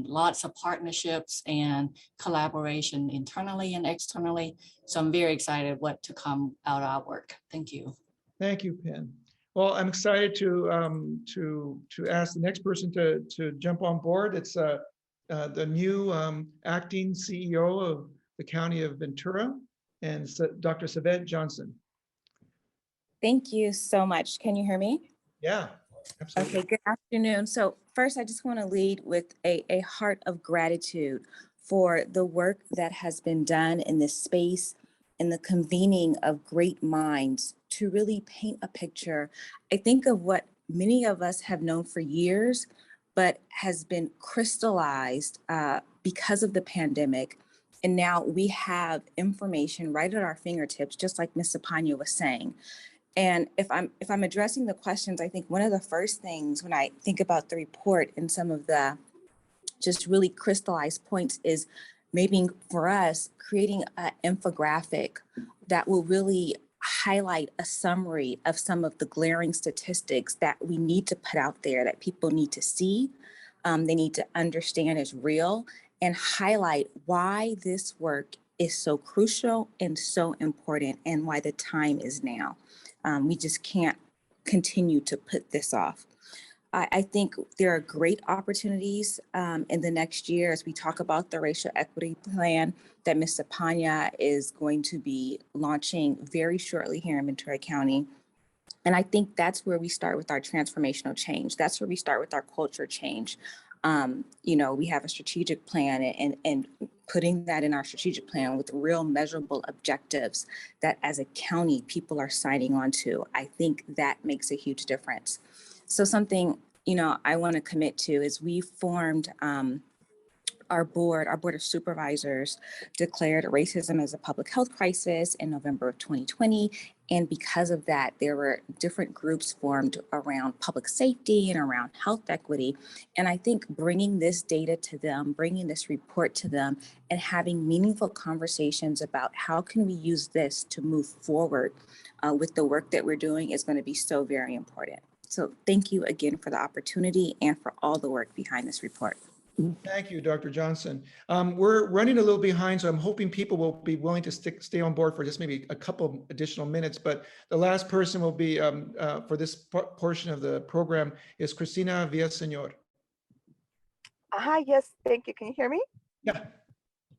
lots of partnerships and collaboration internally and externally. So I'm very excited what to come out of our work. Thank you. Thank you, Pin. Well, I'm excited to ask the next person to jump on board. It's the new acting CEO of the County of Ventura, and Dr. Savette Johnson. Thank you so much. Can you hear me? Yeah, absolutely. Okay, good afternoon. So first, I just want to lead with a heart of gratitude for the work that has been done in this space, in the convening of great minds to really paint a picture, I think, of what many of us have known for years, but has been crystallized because of the pandemic. And now we have information right at our fingertips, just like Ms. Sapanya was saying. And if I'm addressing the questions, I think one of the first things when I think about the report and some of the just really crystallized points is maybe for us creating an infographic that will really highlight a summary of some of the glaring statistics that we need to put out there that people need to see, they need to understand is real, and highlight why this work is so crucial and so important and why the time is now. We just can't continue to put this off. I think there are great opportunities in the next year as we talk about the racial equity plan that Ms. Sapanya is going to be launching very shortly here in Ventura County. And I think that's where we start with our transformational change. That's where we start with our culture change. We have a strategic plan and putting that in our strategic plan with real measurable objectives that as a county people are signing on to. I think that makes a huge difference. So something, I want to commit to is we formed our board of supervisors declared racism as a public health crisis in November of 2020. And because of that, there were different groups formed around public safety and around health equity. And I think bringing this data to them, bringing this report to them, and having meaningful conversations about how can we use this to move forward with the work that we're doing is going to be so very important. So thank you again for the opportunity and for all the work behind this report. Thank you, Dr. Johnson. We're running a little behind, so I'm hoping people will be willing to stay on board for just maybe a couple additional minutes. But the last person will be for this portion of the program is Cristina Villaseñor. Hi, yes, thank you. Can you hear me? Yeah.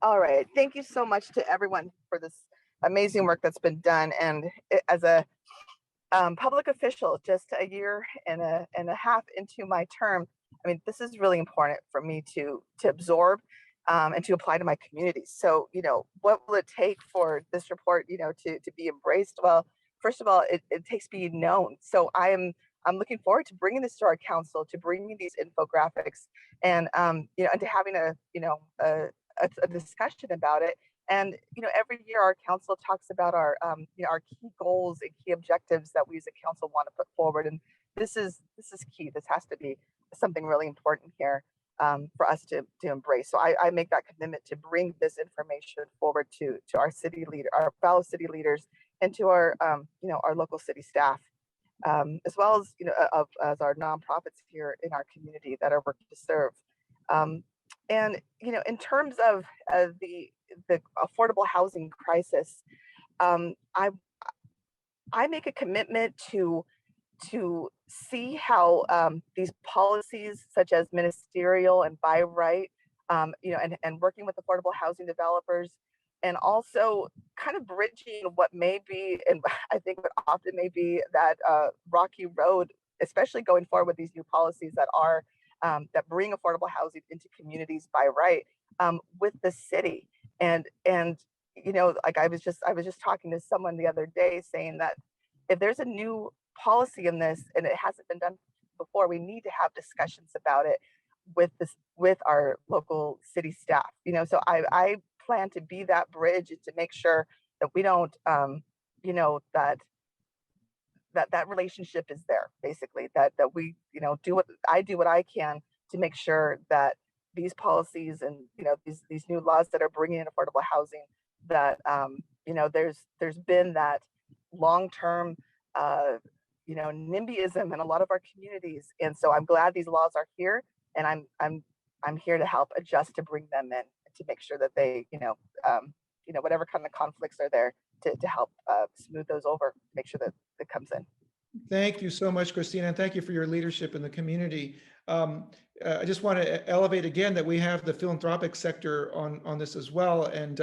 All right. Thank you so much to everyone for this amazing work that's been done. And as a public official, just a year and a half into my term, I mean, this is really important for me to absorb and to apply to my community. So, what will it take for this report, to be embraced? Well, first of all, it takes being known. So I'm looking forward to bringing this to our council, to bringing these infographics, and and to having a discussion about it. And every year our council talks about our our key goals and key objectives that we as a council want to put forward. And this is key. This has to be something really important here for us to embrace. So I make that commitment to bring this information forward to our city leader, our fellow city leaders, and to our our local city staff, as well as as our nonprofits here in our community that are working to serve. And in terms of the affordable housing crisis, I make a commitment to see how these policies such as ministerial and by right, and working with affordable housing developers, and also kind of bridging what may be, and I think what often may be that rocky road, especially going forward with these new policies that are that bring affordable housing into communities by right, with the city. And like I was just talking to someone the other day saying that if there's a new policy in this and it hasn't been done before, we need to have discussions about it with our local city staff. So I plan to be that bridge to make sure that we don't that relationship is there, basically, that we do what I can to make sure that these policies and these new laws that are bringing in affordable housing, that there's been that long-term NIMBYism in a lot of our communities. And so I'm glad these laws are here, and I'm here to help adjust to bring them in, to make sure that they whatever kind of conflicts are there, to help smooth those over, make sure that it comes in. Thank you so much, Christina, and thank you for your leadership in the community. I just want to elevate again that we have the philanthropic sector on this as well, and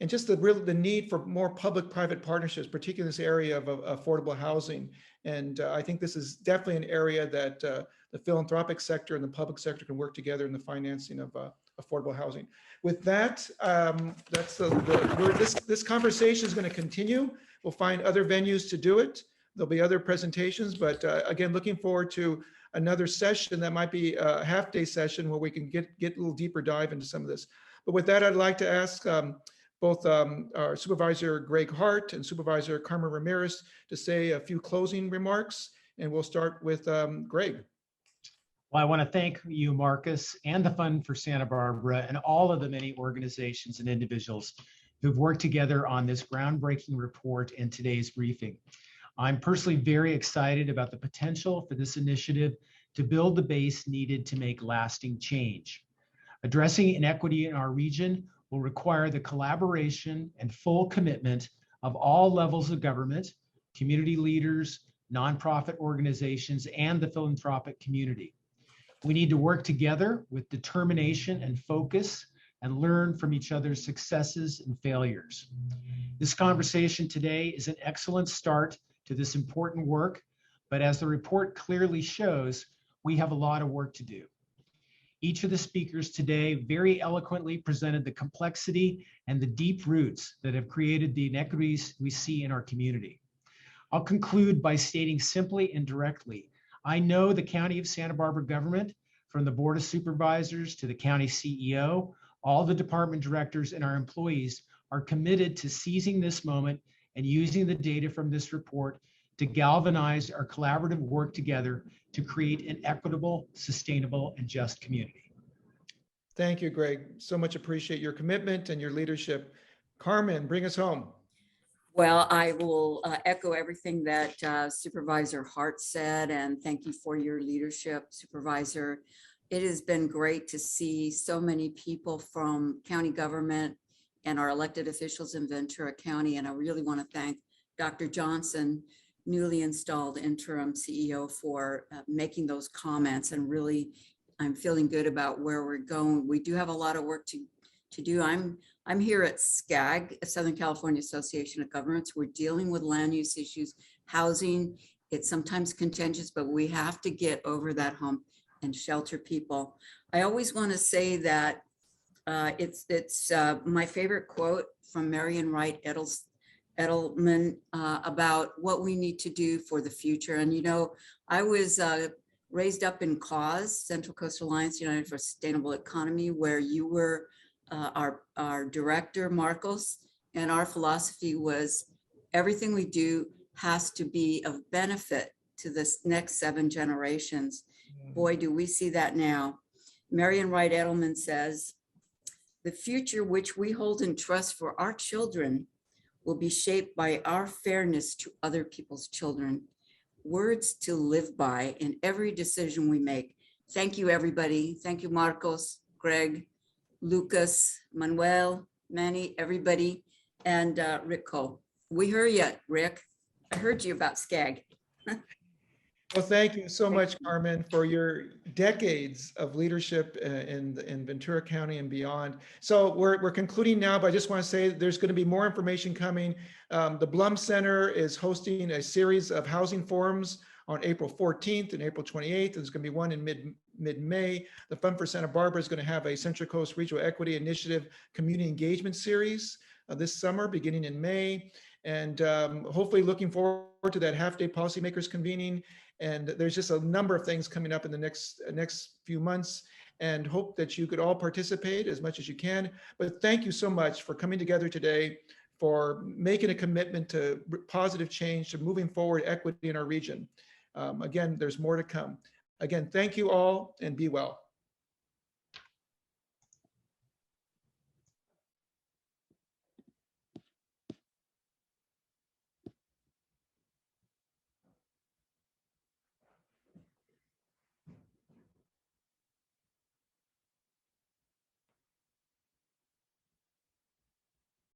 just the need for more public-private partnerships, particularly in this area of affordable housing. And I think this is definitely an area that the philanthropic sector and the public sector can work together in the financing of affordable housing. With that, this conversation is going to continue. We'll find other venues to do it. There'll be other presentations, but again, looking forward to another session that might be a half-day session where we can get a little deeper dive into some of this. But with that, I'd like to ask both our Supervisor Greg Hart and Supervisor Carmen Ramirez to say a few closing remarks, and we'll start with Greg. Well, I want to thank you, Marcus, and the Fund for Santa Barbara, and all of the many organizations and individuals who've worked together on this groundbreaking report and today's briefing. I'm personally very excited about the potential for this initiative to build the base needed to make lasting change. Addressing inequity in our region will require the collaboration and full commitment of all levels of government, community leaders, nonprofit organizations, and the philanthropic community. We need to work together with determination and focus and learn from each other's successes and failures. This conversation today is an excellent start to this important work, but as the report clearly shows, we have a lot of work to do. Each of the speakers today very eloquently presented the complexity and the deep roots that have created the inequities we see in our community. I'll conclude by stating simply and directly, I know the County of Santa Barbara government, from the Board of Supervisors to the County CEO, all the department directors and our employees are committed to seizing this moment and using the data from this report to galvanize our collaborative work together to create an equitable, sustainable, and just community. Thank you, Greg. So much appreciate your commitment and your leadership. Carmen, bring us home. Well, I will echo everything that Supervisor Hart said, and thank you for your leadership, Supervisor. It has been great to see so many people from county government and our elected officials in Ventura County, and I really want to thank Dr. Johnson, newly installed interim CEO, for making those comments, and really I'm feeling good about where we're going. We do have a lot of work to do. I'm here at SCAG, Southern California Association of Governments. We're dealing with land use issues, housing. It's sometimes contentious, but we have to get over that hump and shelter people. I always want to say that it's my favorite quote from Marian Wright Edelman about what we need to do for the future. And you know, I was raised up in CAUSE, Central Coast Alliance United for Sustainable Economy, where you were our director, Marcos, and our philosophy was everything we do has to be of benefit to this next 7 generations. Boy, do we see that now. Marian Wright Edelman says, the future which we hold in trust for our children will be shaped by our fairness to other people's children. Words to live by in every decision we make. Thank you, everybody. Thank you, Marcos, Greg, Lucas, Manuel, Manny, everybody, and Rick Cole. We heard you, Rick. I heard you about SCAG. Well, thank you so much, Carmen, for your decades of leadership in Ventura County and beyond. So we're concluding now, but I just want to say there's going to be more information coming. The Blum Center is hosting a series of housing forums on April 14th and April 28th. There's going to be one in mid-May. The Fund for Santa Barbara is going to have a Central Coast Regional Equity Initiative community engagement series this summer, beginning in May. And hopefully looking forward to that half-day policymakers convening. And there's just a number of things coming up in the next few months, and hope that you could all participate as much as you can. But thank you so much for coming together today, for making a commitment to positive change, to moving forward equity in our region. Again, there's more to come. Again, thank you all, and be well.